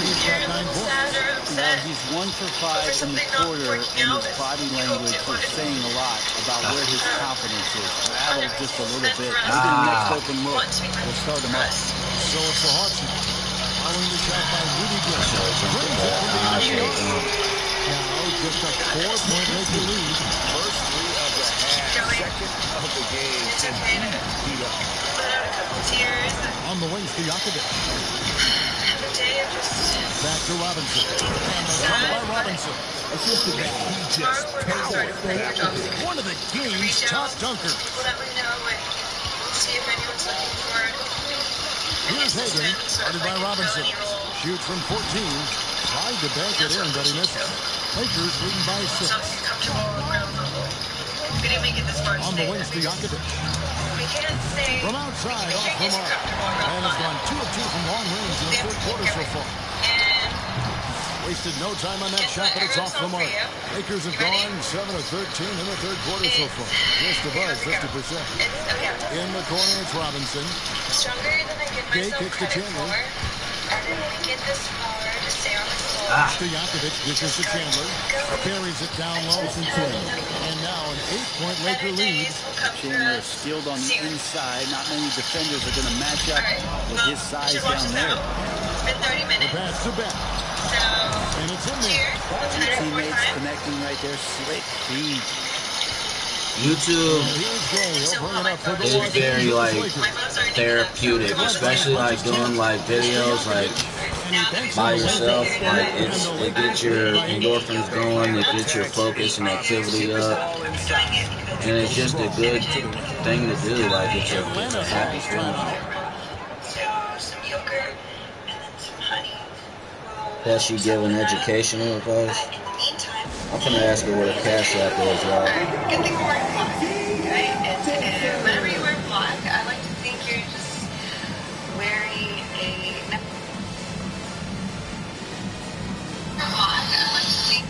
He's got 9 points. Now he's 1 for 5 in the quarter, and his body language is saying a lot about where his confidence is. Rattled just a little bit. Maybe the next open look will start him up. So it's the Hawks following the shot by Rudy Gay. Brings it from the arc. Now just a 4-point Laker lead. First 3 of the half, second of the game. It's okay to heat up. let out a couple tears. On the wing, Stojakovic. Have a day of just... Back to Robinson. And the run by Robinson. Assisted that he just powered. One of the game's top dunkers. People that we know and see if anyone's looking for it. Here's Hagan, started by Robinson. Shoots from 14. Tried to bank it in, but he misses. Lakers leading by 6. We didn't make it this far. On the wing, Stojakovic. We can't say... From outside, off the mark. And has gone 2 of 2 from long range in the third quarter so far. Wasted no time on that shot, but it's off the mark. Lakers have gone 7 of 13 in the third quarter so far. Just above 50%. In the corner, it's Robinson. Stronger than I give Gay myself kicks to credit Chandler. for. I didn't make it this far to stay on the floor. Stojakovic dishes to Chandler. Carries it down low. And now an 8-point Laker lead. Chandler is skilled on the inside. Not many defenders are going to match up with his size down there. Been 30 minutes. The pass to Beck. And it's in there. Two teammates connecting right there. Slick feed. YouTube is very like therapeutic, especially like doing like videos like by yourself. Like it gets your endorphins going, it gets your focus and activity up, and it's just a good thing to do. Like it's a happy feeling. Some yogurt and then some honey. That she giving educational advice. I'm gonna ask her what a CASHAPP is, y'all. Good thing we're wearing black, right? And whenever you wear black, I like to think you're just wearing a black. I like to think.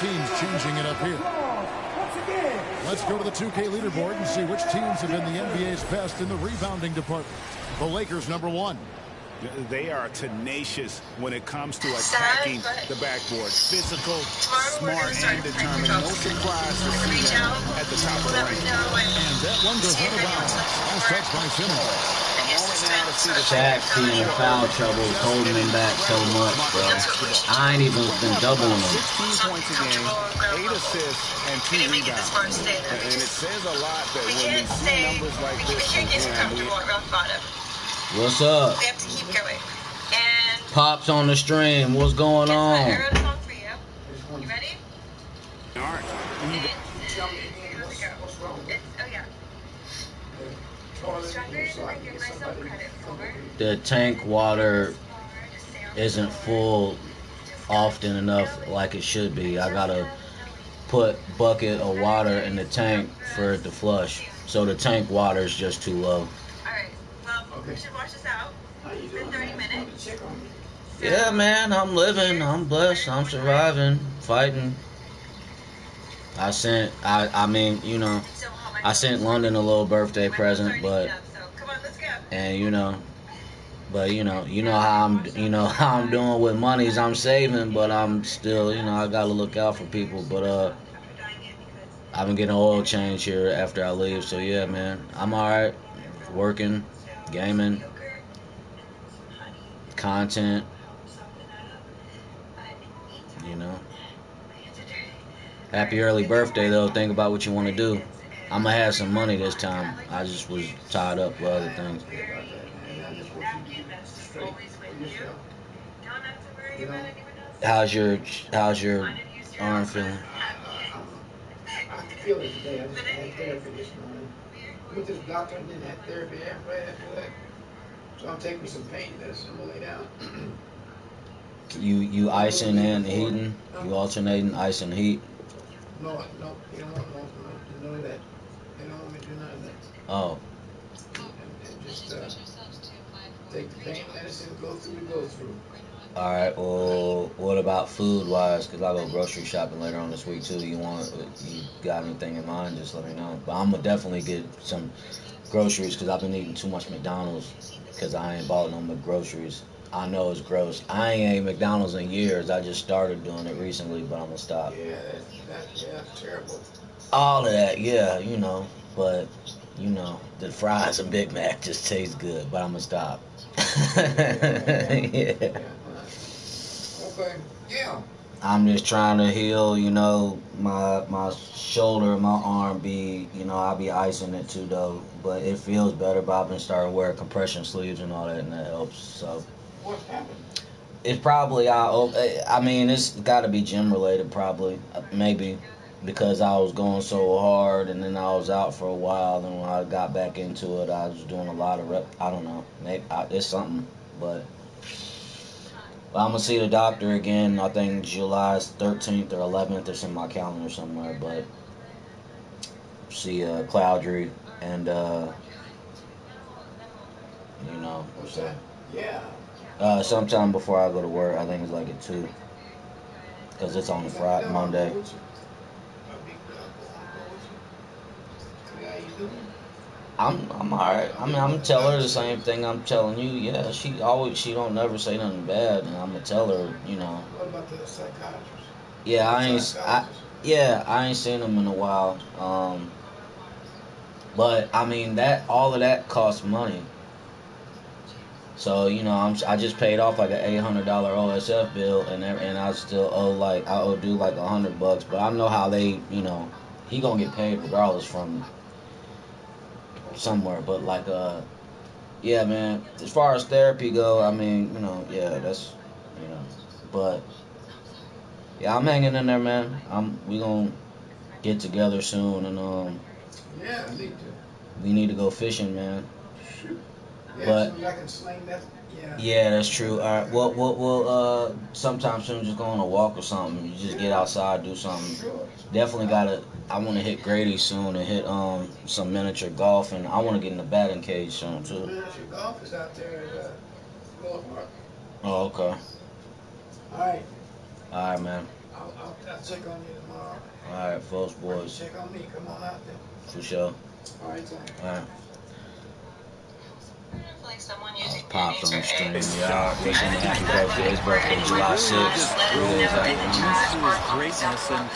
Teams changing it up here. Let's go to the 2K leaderboard and see which teams have been the NBA's best in the rebounding department. The Lakers, number 1. They are tenacious when it comes to attacking the backboard. Physical, smart, and determined. No surprise to see them at the top of the range. And that one goes out of bounds. Last touch by Simmons. Shaq being in foul trouble is holding him back so much, bro. I ain't even been doubling him. 16 points a game, 8 assists, and 2 rebounds. And it says a lot that when we see numbers like this from him, What's up? We have to keep going. And Pops on the stream. What's going on? I wrote a song for you. You ready? All right. Here we go. Oh yeah. Stronger than I give myself credit for. The tank water isn't full often enough like it should be. I gotta put bucket of water in the tank for it to flush. So the tank water is just too low. Alright, well, we should wash this out. It's been 30 minutes. Yeah, man, I'm living. I'm blessed. I'm surviving, fighting. I mean, you know, I sent London a little birthday present, but, and you know how I'm doing with monies I'm saving, but I'm still, I gotta look out for people. But I've been getting an oil change here after I leave, so yeah, man, I'm alright. Working, gaming, content, you know. Happy early birthday, though. Think about what you want to do. I'm going to have some money this time. I just was tied up with other things. How's your arm feeling? I feel it today. I just had therapy this morning. Went to the doctor and didn't have therapy right after that. So I'm taking some pain medicine. I'm gonna lay down. You icing and heating? You alternating ice and heat? No, you don't want none of that. They don't want me to do none of that. Oh. And just take the pain medicine, go through. Alright, well, what about food-wise? Because I'll go grocery shopping later on this week, too. You got anything in mind, just let me know. But I'm going to definitely get some groceries because I've been eating too much McDonald's because I ain't bought no groceries. I know it's gross. I ain't ate McDonald's in years. I just started doing it recently, but I'm going to stop. Yeah, that's terrible. All of that, yeah, you know. But, you know, the fries and Big Mac just taste good, but I'm going to stop. Yeah. Okay, yeah. I'm just trying to heal, you know, my shoulder and my arm I'll be icing it too, though. But it feels better, but I've been starting to wear compression sleeves and all that, and that helps, so. What's happened? It's probably, it's got to be gym-related, probably, maybe, because I was going so hard, and then I was out for a while, and when I got back into it, I was doing a lot of I don't know, maybe it's something, but I'm going to see the doctor again, I think July 13th or 11th, it's in my calendar somewhere, but see Cloudry, and, What's that? Yeah. Sometime before I go to work, I think it's like at 2, because it's on the Friday, Monday. I'm alright. I mean, I'm gonna tell her the same thing I'm telling you. Yeah, she don't never say nothing bad, and I'm gonna tell her, you know. What about the psychiatrist? Yeah, I ain't seen him in a while. But I mean all of that costs money. So you know, I just paid off like an $800 OSF bill, and I still owe due like $100. But I know how they, you know, he gonna get paid regardless from somewhere. But like yeah, man. As far as therapy go, I mean, you know, yeah, that's, you know, but yeah, I'm hanging in there, man. We gonna get together soon, and yeah, I need to. We need to go fishing, man. Shoot. Yeah, but so I can sling that. Yeah. Yeah, that's true. All right, we'll sometime soon just go on a walk or something. You just get outside, do something. Sure. Definitely I want to hit Grady soon and hit some miniature golf, and I want to get in the batting cage soon too. Miniature golf is out there at Miller Park. Oh, okay. All right. All right, man. I'll check on you tomorrow. All right, folks, boys. Check on me. Come on out there. For sure. All right, Tom. All right. Pops on the stream, y'all. Wishing him happy birthday. His birthday July 6th. 3 days after his greatness, and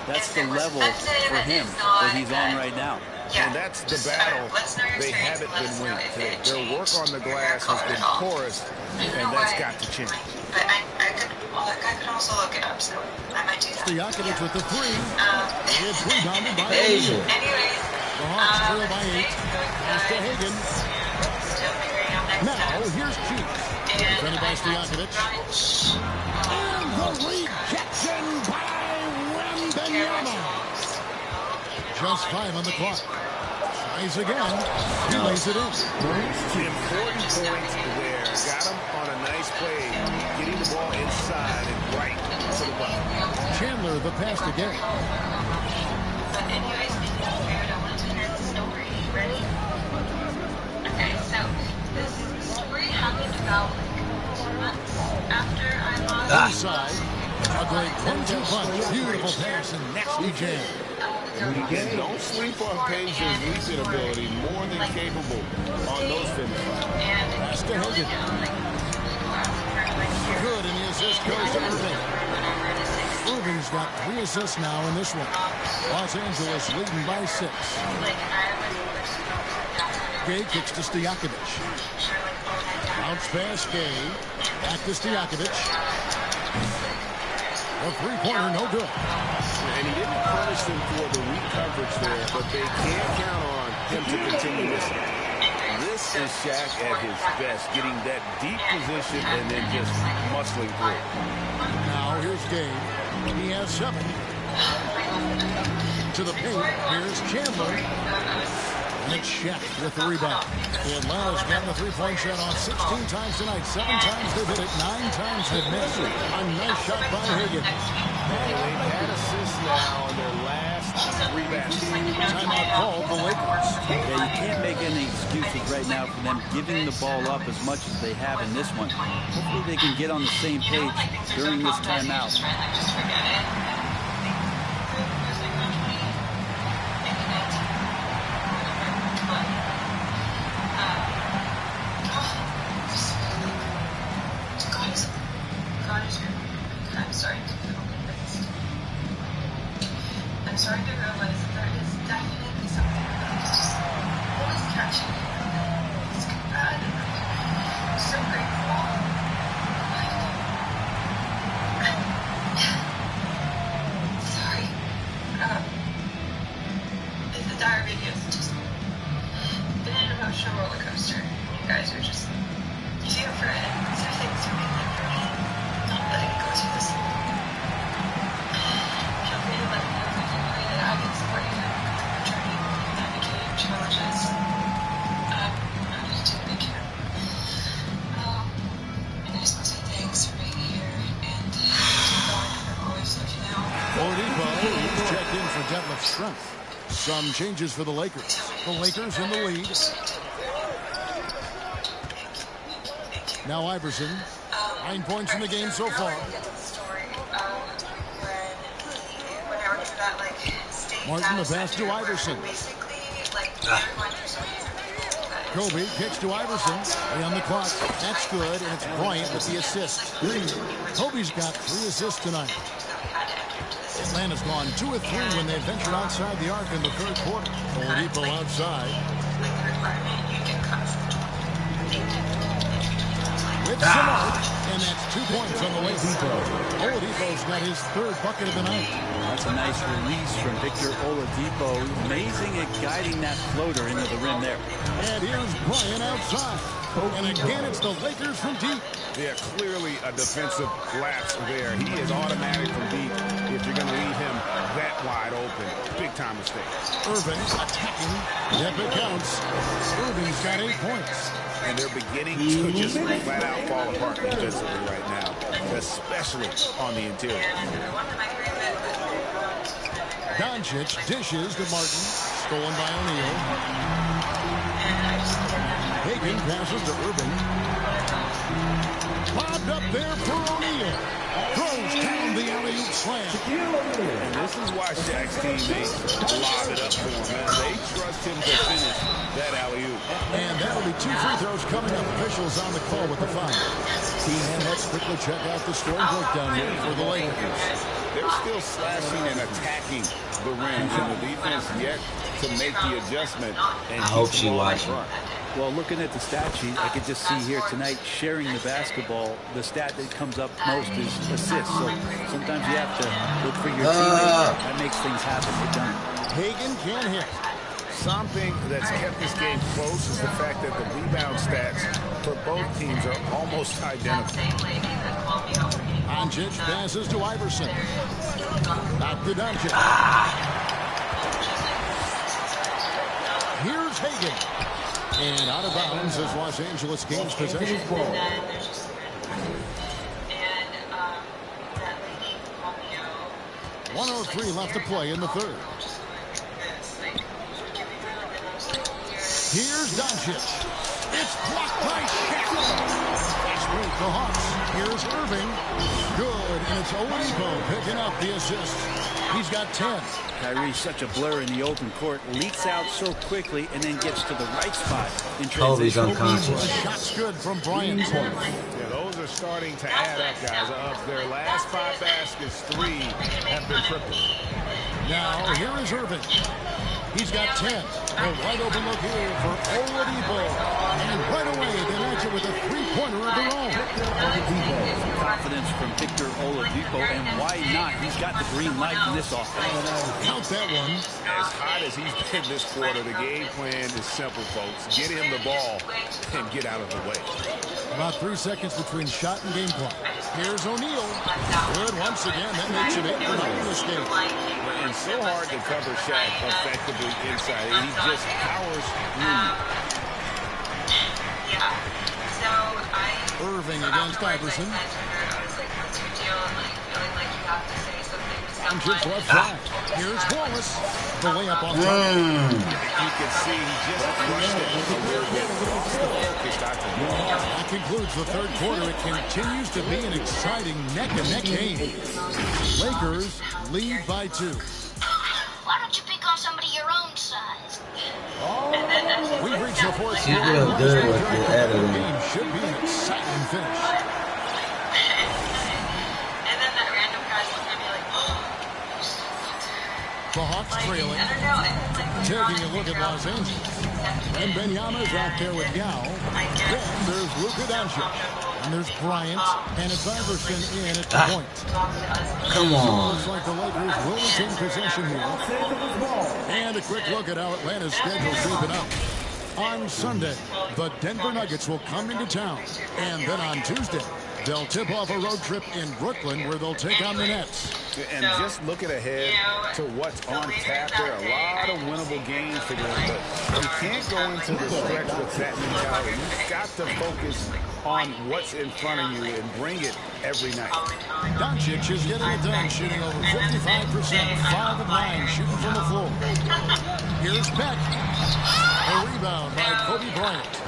that's the level for him that he's on right now. And that's the battle they haven't been winning today. Their work on the glass has been porous, and that's got to change. But I could also look it up, so I might do that. Stojakovic with the 3. It's rebounded by Asia. Anyways, the Hawks trail by 8. Pass to Hagan. Now, here's Chief. Defended by Stojakovic. And the rejection by Wembanyama. Just 5 on the clock. Tries again. He lays it in. The important point there. Got him on a nice play. Getting the ball inside and right to the button. Chandler, the pass to Gay. But anyways, I want to hear the story. Ready? Okay, so this story happened about like 2 months after I lost. Inside. A great 1-2 punch. Beautiful pass and nasty jam. Again, don't sleep on Page's leaping ability. More than capable on those finishes. Pass to Hagan. Good, and the assist goes to Irving. Irving's got 3 assists now in this one. Los Angeles leading by 6. Gay kicks to Stojakovic. Bounce pass, Gay. Back to Stojakovic. A three-pointer, no good. And he didn't punish them for the weak coverage there, but they can't count on him to continue this. This is Shaq at his best, getting that deep position and then just muscling through. Now here's Gay. He has 7. To the paint, here's Chandler. And it's Shaq with the rebound. Atlanta's gotten the three-point shot off 16 times tonight. 7 times they've hit it, 9 times they've missed. A nice shot by Higgins. They've had assists now on their last 3 baskets. Timeout called the Lakers. Yeah, you can't make any excuses right now for them giving the ball up as much as they have in this one. Hopefully they can get on the same page during this timeout. I'm sorry to realize that there is definitely something that is just always catching me. It's bad. I'm so grateful. Sorry. The diary video has just been an emotional roller coaster. You guys are just here for it. These are things you're making for me. Not letting it go through this. Feel free to let me know if you agree that I can support you in your journey, navigating challenges. I just do what I can. And I just want to say thanks for being here, and God, I always love you now. Oladipo is checked in for deadlift strength. Some changes for the Lakers. The Lakers in the lead. Now Iverson. 9 points in the game so far. Martin the pass to Iverson. Kobe kicks to Iverson. 3 on the clock. That's good, and it's Bryant with the assist. Kobe's got 3 assists tonight. Atlanta's gone 2 of 3 when they ventured outside the arc in the third quarter. Oladipo outside. With Simone, and that's 2 points on the way. Oladipo's got his 3rd bucket of the night. That's a nice release from Victor Oladipo. Amazing at guiding that floater into the rim there. And here's Bryant outside. And again, it's the Lakers from deep. Yeah, clearly a defensive lapse there. He is automatic from deep if you're going to leave him that wide open. Big time mistake. Irving attacking. Yep, it counts. Irving's got 8 points. And they're beginning to just flat out fall apart defensively right now, especially on the interior. Doncic dishes to Martin. Stolen by O'Neal. Hagan passes to Irving. Bobbed up there for O'Neal. Throws down the alley-oop slam. And this is why Shaq's teammates lob it up for him, man. They trust him to finish that alley-oop. And that'll be 2 free throws coming up. Officials on the call with the foul. And let's quickly check out the scoring breakdown here for the Lakers. They're still slashing and attacking the rim, and the defense yet to make the adjustment. And I hope she watching. Well, looking at the stat sheet, I could just see here tonight, sharing the basketball, the stat that comes up most is assists. So sometimes you have to look for your teammate. That makes things happen. They've done it. Hagan can't hit. Something that's kept this game close is the fact that the rebound stats for both teams are almost identical. Doncic passes to Iverson. Back to Doncic. Here's Hagan. And out of bounds as Los Angeles gains possession. 1:03 left to play in the third. Here's Doncic. It's blocked by Shaq. Fast break, the Hawks. Here's Irving. Good, and it's Oladipo picking up the assist. He's got 10. Kyrie's such a blur in the open court. Leaks out so quickly and then gets to the right spot in Kobe's transition. unconscious. The shot's good from Bryant. Yeah, those are starting to add up, guys. Of their last 5 baskets, 3 have been tripled. Now, here is Irving. He's got 10. A wide open look here for Oladipo. And right away, they match it with a three-pointer of their own. Confidence from Victor Oladipo, and why not? He's got the green light in this offense. Count that one. As hot as he's been this quarter, the game plan is simple, folks. Get him the ball and get out of the way. About 3 seconds between shot and game clock. Here's O'Neal. Good once again. That makes it 8 for 9 in this game. And so hard to cover Shaq effectively inside. He just powers through. Irving against Iverson. Doncic left side. Here's Wallace. The layup off top. You can see he just rushed it a little bit. That concludes the third quarter. It continues to be an exciting neck-and-neck game. Lakers lead by 2. Why don't you pick on somebody your own size? We've reached the fourth She's real good with the editing. The game should be an exciting finish. And then that random guy's looking at me like, The Hawks trailing. Taking a look at Los Angeles. And Benyama's out there with Yao. Then there's Luka Doncic. And there's Bryant. And it's Iverson in at the point. Come on. Looks like the Lakers will retain possession here. And a quick look at how Atlanta's schedule shaping up. On Sunday, the Denver Nuggets will come into town. And then on Tuesday, they'll tip off a road trip in Brooklyn where they'll take on the Nets. And just looking ahead to what's on tap, there are a lot of winnable games for them, but you can't go into the stretch with that mentality. You've got to focus on what's in front of you and bring it every night. Doncic is getting it done, shooting over 55%, 5 of 9 shooting from the floor. Here's Beck. A rebound by Kobe Bryant.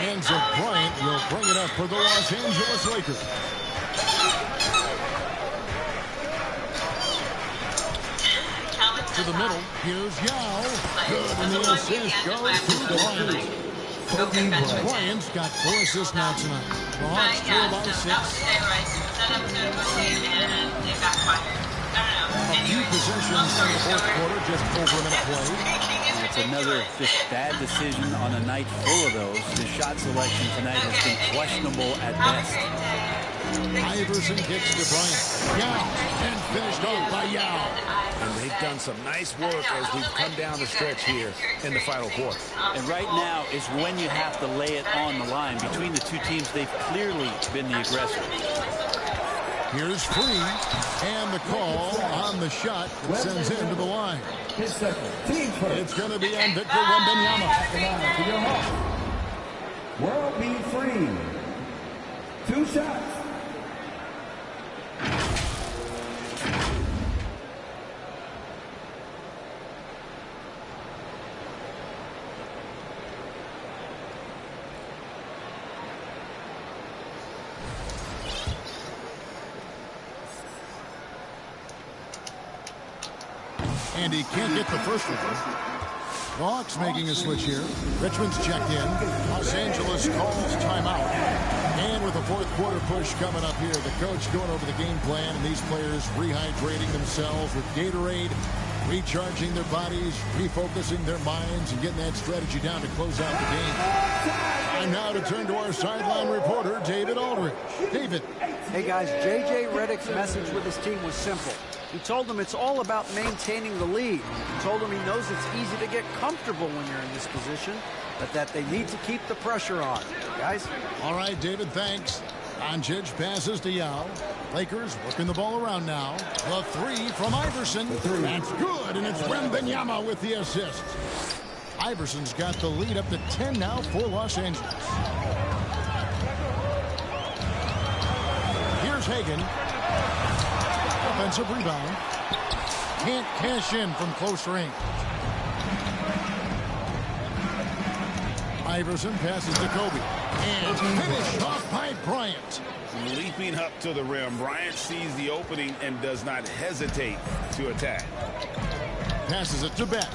And so Bryant will bring it up for the Los Angeles Lakers. To the middle, here's Yao. Good, and the assist goes to Bryant. Bryant's got 4 assists now tonight. The Hawks trail by 6. A few possessions in the fourth quarter, just over a minute play. It's another just bad decision on a night full of those. The shot selection tonight has been questionable at best. Iverson kicks to Bryant. Yao, and finished off by Yao. And they've done some nice work as we've come down the stretch here in the final quarter. And right now is when you have to lay it on the line. Between the two teams, they've clearly been the aggressor. Here's Free, and the call on the shot that sends him to the line. It's going to be on Victor Wembanyama. World beat Free. 2 shots. And he can't get the first one. The Hawks making a switch here. Richmond's checked in. Los Angeles calls timeout. And with the fourth quarter push coming up here, the coach going over the game plan, and these players rehydrating themselves with Gatorade, recharging their bodies, refocusing their minds, and getting that strategy down to close out the game. Time now to turn to our sideline reporter, David Aldridge. David. Hey, guys, J.J. Redick's message with his team was simple. He told them it's all about maintaining the lead. He told them he knows it's easy to get comfortable when you're in this position, but that they need to keep the pressure on. Guys? All right, David, thanks. Doncic passes to Yao. Lakers working the ball around now. The 3 from Iverson. That's good, and it's Wembanyama with the assist. Iverson's got the lead up to 10 now for Los Angeles. Here's Hagan. Offensive rebound. Can't cash in from close range. Iverson passes to Kobe. And finished off by Bryant. Leaping up to the rim, Bryant sees the opening and does not hesitate to attack. Passes it to Beck.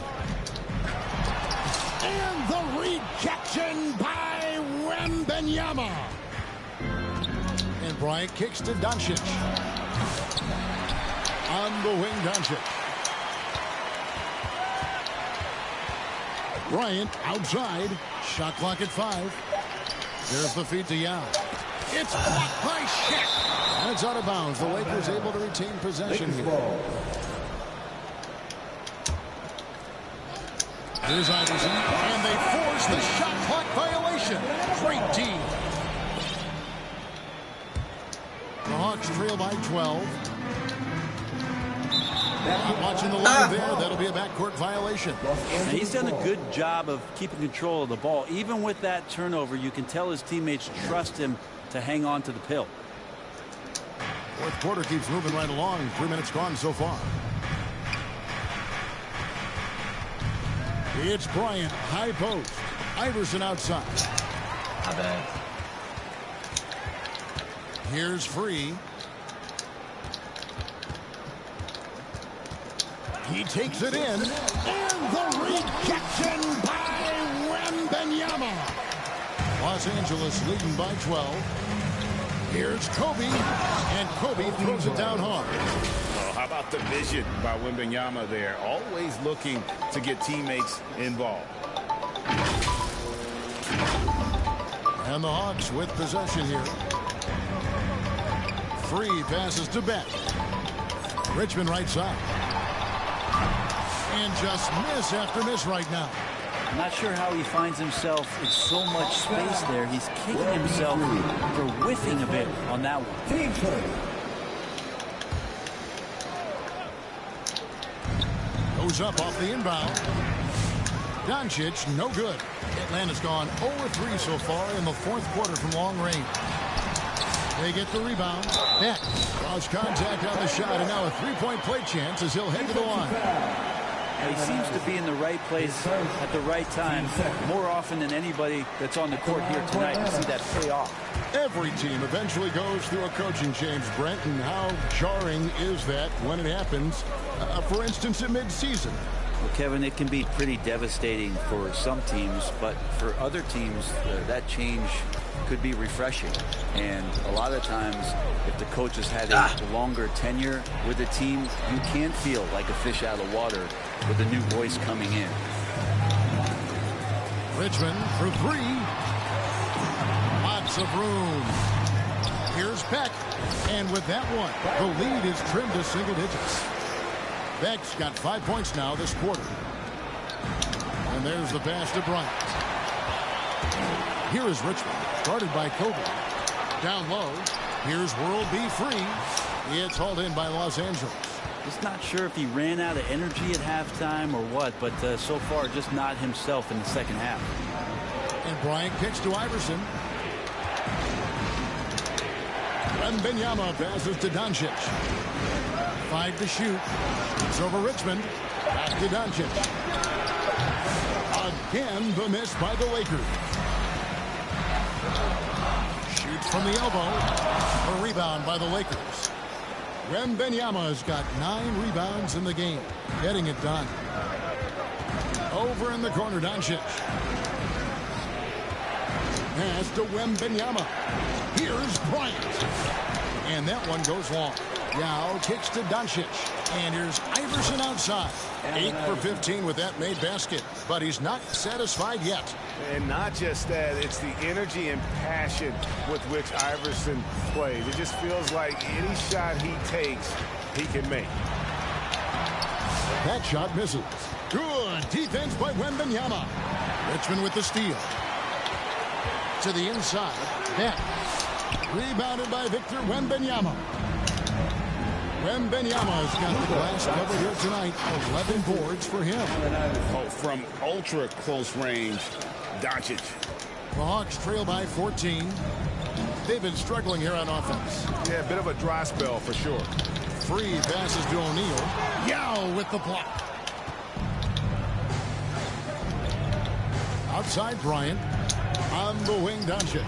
And the rejection by Wembanyama. And Bryant kicks to Doncic. On the wing, Doncic. Bryant outside. Shot clock at 5. There's the feed to Yao. It's blocked by Shaq. And it's out of bounds. The Lakers able to retain possession here. Here's Iverson, and they force the shot clock violation. Great D. The Hawks trail by 12. Watching the line there, that'll be a backcourt violation. Now, he's done a good job of keeping control of the ball. Even with that turnover, you can tell his teammates trust him to hang on to the pill. Fourth quarter keeps moving right along. 3 minutes gone so far. It's Bryant, high post. Iverson outside. Not bad. Here's Free. He takes it in. And the rejection by Wembanyama. Los Angeles leading by 12. Here's Kobe. And Kobe throws it down hard. Oh, how about the vision by Wembanyama there? Always looking to get teammates involved. And the Hawks with possession here. Free passes to Beck. Richmond right side. And just miss after miss right now. I'm not sure how he finds himself in so much space there. He's kicking himself for whiffing a bit on that one. Goes up off the inbound. Doncic, no good. Atlanta's gone 0-3 so far in the fourth quarter from long range. They get the rebound. Beck lost contact on the shot, and now a three-point play chance as he'll head to the line. He seems to be in the right place at the right time more often than anybody that's on the court here tonight. You see that pay off. Every team eventually goes through a coaching change, Brent, and how jarring is that when it happens, for instance, in mid-season? Well, Kevin, it can be pretty devastating for some teams, but for other teams, that change could be refreshing. And a lot of times, if the coach has had a longer tenure with the team, you can feel like a fish out of water with a new voice coming in. Richmond for 3. Lots of room. Here's Beck. And with that one, the lead is trimmed to single digits. Beck's got 5 points now this quarter. And there's the pass to Bryant. Here is Richmond, guarded by Kobe. Down low, here's World B Free. It's hauled in by Los Angeles. Just not sure if he ran out of energy at halftime or what, but so far just not himself in the second half. And Bryant kicks to Iverson. Wembanyama passes to Doncic. 5 to shoot. It's over Richmond. Back to Doncic. Again, the miss by the Lakers. Shoots from the elbow. A rebound by the Lakers. Wembanyama's got 9 rebounds in the game. Getting it done. Over in the corner, Doncic. Pass to Wembanyama. Here's Bryant. And that one goes long. Yao kicks to Doncic. And here's Iverson outside. 8 for 15 with that made basket. But he's not satisfied yet. And not just that, it's the energy and passion with which Iverson plays. It just feels like any shot he takes, he can make. That shot misses. Good defense by Wembanyama. Richmond with the steal. To the inside. Beck. Rebounded by Victor Wembanyama. Wembanyama's got the glass covered here tonight. 11 boards for him. Oh, from ultra close range, Doncic. The Hawks trail by 14. They've been struggling here on offense. Yeah, a bit of a dry spell for sure. Free passes to O'Neal. Yao with the block. Outside Bryant. On the wing, Doncic.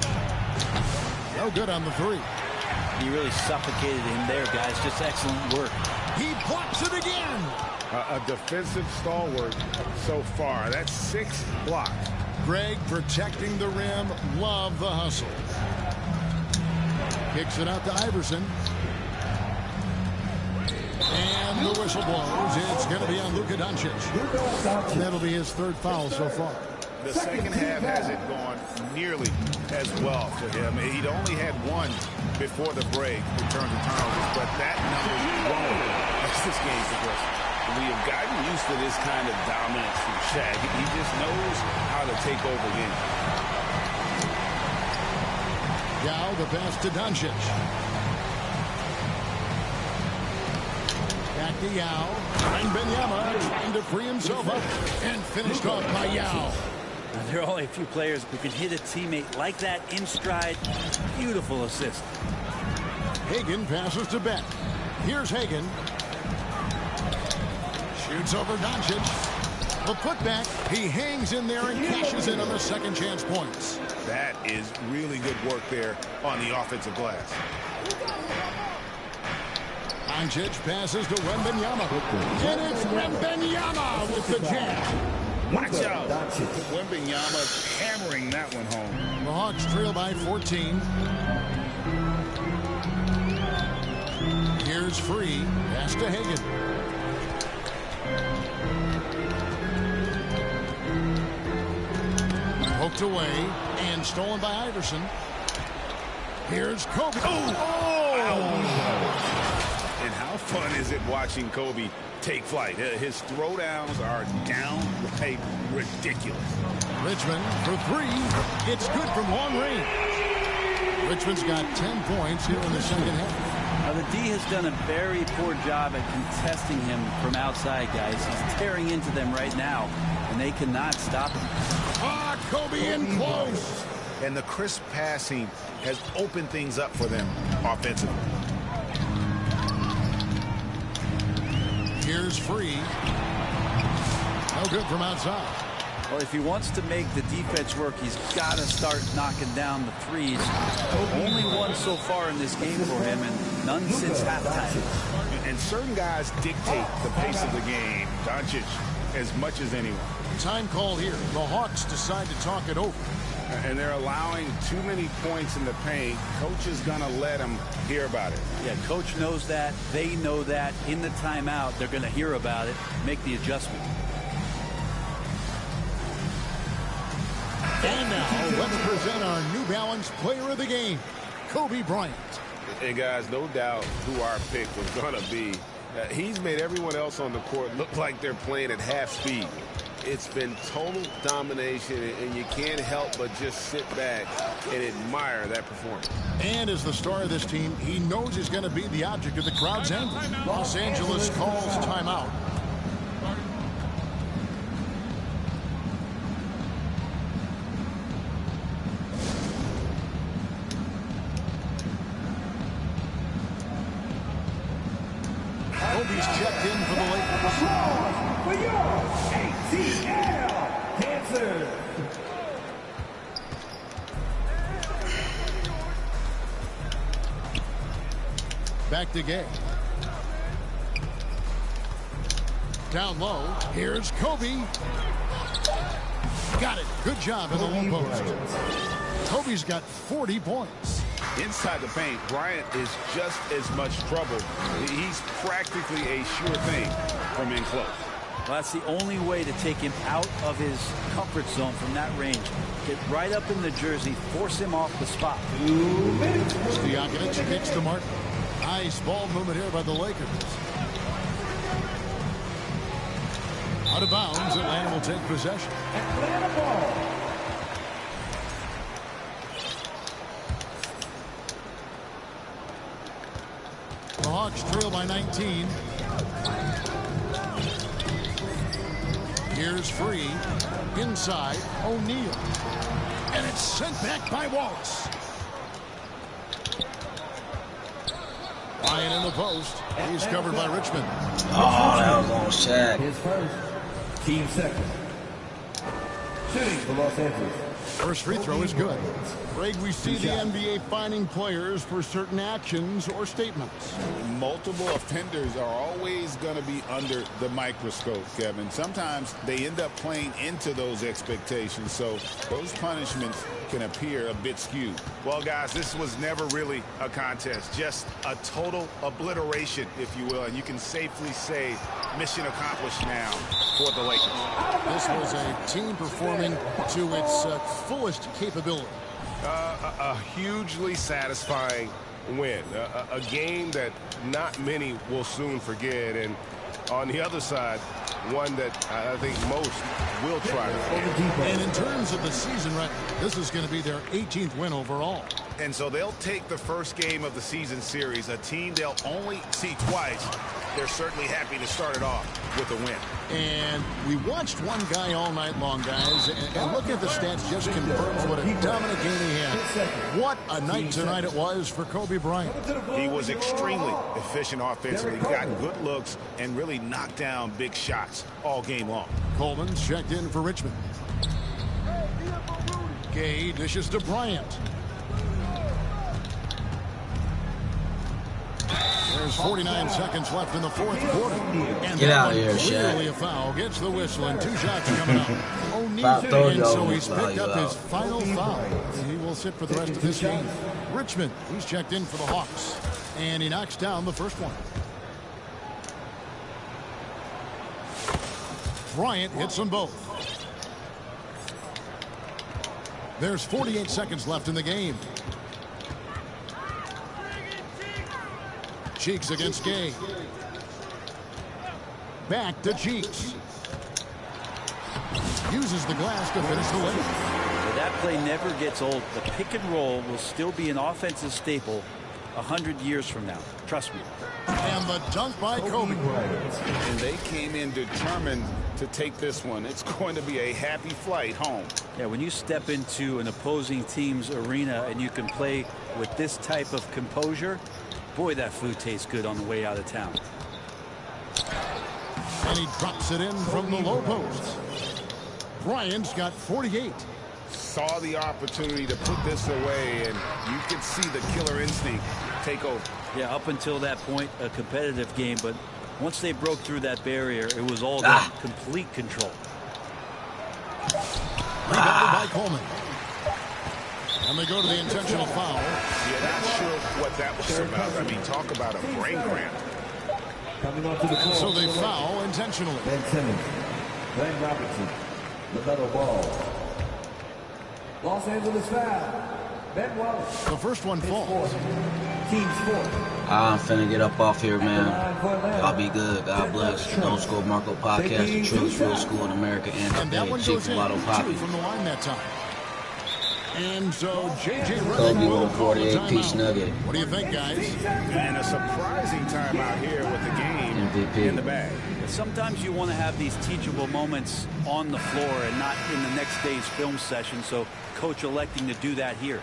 No good on the 3. He really suffocated him there, guys. Just excellent work. He blocks it again. A defensive stalwart so far. That's 6 blocks. Greg protecting the rim. Love the hustle. Kicks it out to Iverson. And And the whistle blows. It's going to be on Luka Doncic. That'll be his third foul so far. The second half hasn't gone nearly as well for him. He'd only had one before the break in terms of turnovers, but that number's grown as this game progresses. We have gotten used to this kind of dominance from Shaq. He just knows how to take over games. Yao, the pass to Doncic. Back to Yao. And Benyama trying to free himself up. And finished off by Yao. Now, there are only a few players who can hit a teammate like that in stride. Beautiful assist. Hagan passes to Beck. Here's Hagan. Shoots over Doncic. The putback. He hangs in there and cashes in on the second chance points. That is really good work there on the offensive glass. Doncic passes to Wembanyama. And it's Wembanyama with the jam. Watch out. Wembanyama hammering that one home. The Hawks trail by 14. Here's Free. Pass to Hagan. Poked away and stolen by Iverson. Here's Kobe. And how fun is it watching Kobe take flight? His throwdowns are downright ridiculous. Richmond for three. It's good from long range. Richmond's got 10 points here in the second half. Now, the D has done a very poor job at contesting him from outside, guys. He's tearing into them right now, and they cannot stop him. Kobe in close. And the crisp passing has opened things up for them offensively. Here's Free. No good from outside. Well, if he wants to make the defense work, he's got to start knocking down the threes. Only one so far in this game for him, and none since halftime. And certain guys dictate the pace of the game. Doncic as much as anyone. Time call here. The Hawks decide to talk it over. And they're allowing too many points in the paint. Coach is going to let them hear about it. Yeah, coach knows that. They know that. In the timeout, they're going to hear about it, make the adjustment. And now, let's present our New Balance player of the game, Kobe Bryant. And guys, no doubt who our pick was going to be. He's made everyone else on the court look like they're playing at half speed. It's been total domination, and you can't help but just sit back and admire that performance. And as the star of this team, he knows he's going to be the object of the crowd's anger. Los Angeles calls timeout. Kobe's checked in for the Lakers. For your ATL Cancer. Back to Gay. Down low. Here's Kobe. Got it. Good job in the low post. Kobe's got 40 points. Inside the paint, Bryant is just as much trouble. He's practically a sure thing from in close. Well, that's the only way to take him out of his comfort zone from that range. Get right up in the jersey, force him off the spot. Stojakovic kicks the mark. Nice ball movement here by the Lakers. Out of bounds, Atlanta will take possession. Atlanta ball. The Hawks trail by 19. Here's Free. Inside, O'Neal. And it's sent back by Wallace. Ryan in the post. He's covered by Richmond. Oh, that was on Shaq. His first, team second. Shooting for Los Angeles. First free throw is good. Greg, we see the NBA fining players for certain actions or statements. Multiple offenders are always is going to be under the microscope, Kevin. Sometimes they end up playing into those expectations, so those punishments can appear a bit skewed. Well, guys, this was never really a contest, just a total obliteration, if you will, and you can safely say mission accomplished now for the Lakers. This was a team performing to its fullest capability. A hugely satisfying win. A game that not many will soon forget. And on the other side, one that I think most will try to forget. And in terms of the season, right, this is going to be their 18th win overall. And so they'll take the first game of the season series, a team they'll only see twice. They're certainly happy to start it off with a win. And we watched one guy all night long, guys, and looking at the stats just confirms what a dominant game he had. What a night tonight it was for Kobe Bryant. He was extremely efficient offensively, got good looks, and really knocked down big shots all game long. Coleman's checked in for Richmond. Gay dishes to Bryant. There's 49 seconds left in the fourth quarter. And get out of here, clearly Shaq. a foul. Gets the whistle and 2 shots coming up. Foul, And so he's picked up his final foul. He will sit for the rest of this game. Richmond, he's checked in for the Hawks. And he knocks down the first one. Bryant hits them both. There's 48 seconds left in the game. Cheeks against Gay. Back to Cheeks. Uses the glass to finish the layup. That play never gets old. The pick and roll will still be an offensive staple 100 years from now. Trust me. And the dunk by Kobe. And they came in determined to take this one. It's going to be a happy flight home. Yeah, when you step into an opposing team's arena and you can play with this type of composure, boy, that food tastes good on the way out of town. And he drops it in from the low post. Bryant's got 48. Saw the opportunity to put this away, and you could see the killer instinct take over. Yeah, up until that point, a competitive game, but once they broke through that barrier, it was all about complete control. Rebounded by Coleman. And they go to the intentional foul. Yeah, not sure what that was about. I mean, talk about a brain cramp. So they foul intentionally. Ben Simmons, Ben Robertson, LaMelo Ball. Los Angeles foul. Ben Wallace. The first one falls. Team's fourth. I'm finna get up off here, man. Y'all be good. God bless. Adultschool Marco Podcast, the truest real school in America, and that one goes in ChiefMalottoPapi. from the line that time. And so J.J. Kobe with a 48-piece nugget. What do you think, guys? And a surprising time out here with the game MVP in the bag. Sometimes you want to have these teachable moments on the floor and not in the next day's film session, so coach electing to do that here.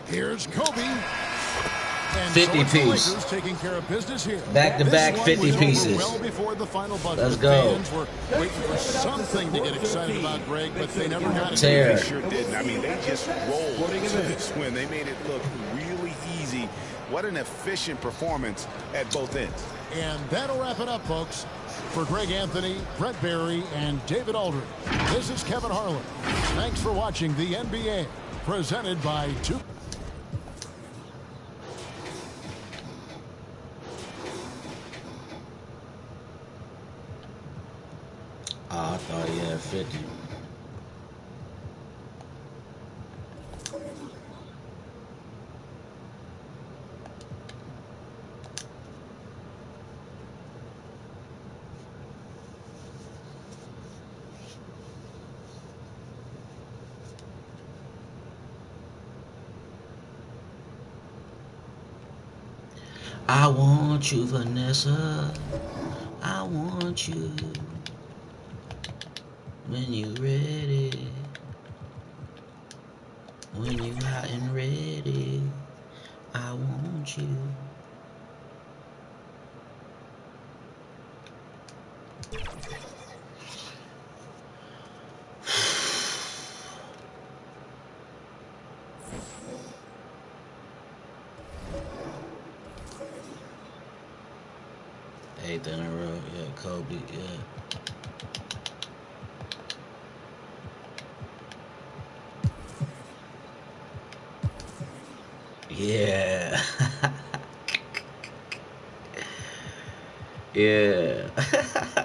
Here's Kobe. And 50 so the piece. Lakers taking care of business here. Back-to-back This 50 one was over pieces. Well before the final buzzer. Let's go. Fans were waiting for something to get excited about, Greg, but they never got it. Tear. They sure didn't. I mean, they just rolled to this win. They made it look really easy. What an efficient performance at both ends. And that'll wrap it up, folks. For Greg Anthony, Brett Barry, and David Aldridge, this is Kevin Harlan. Thanks for watching the NBA, presented by 2K. I thought he had 50. I want you, Vanessa. I want you. When you ready, when you hot and ready, I want you. 8th in a row. Yeah, Kobe. Yeah. Yeah. Yeah.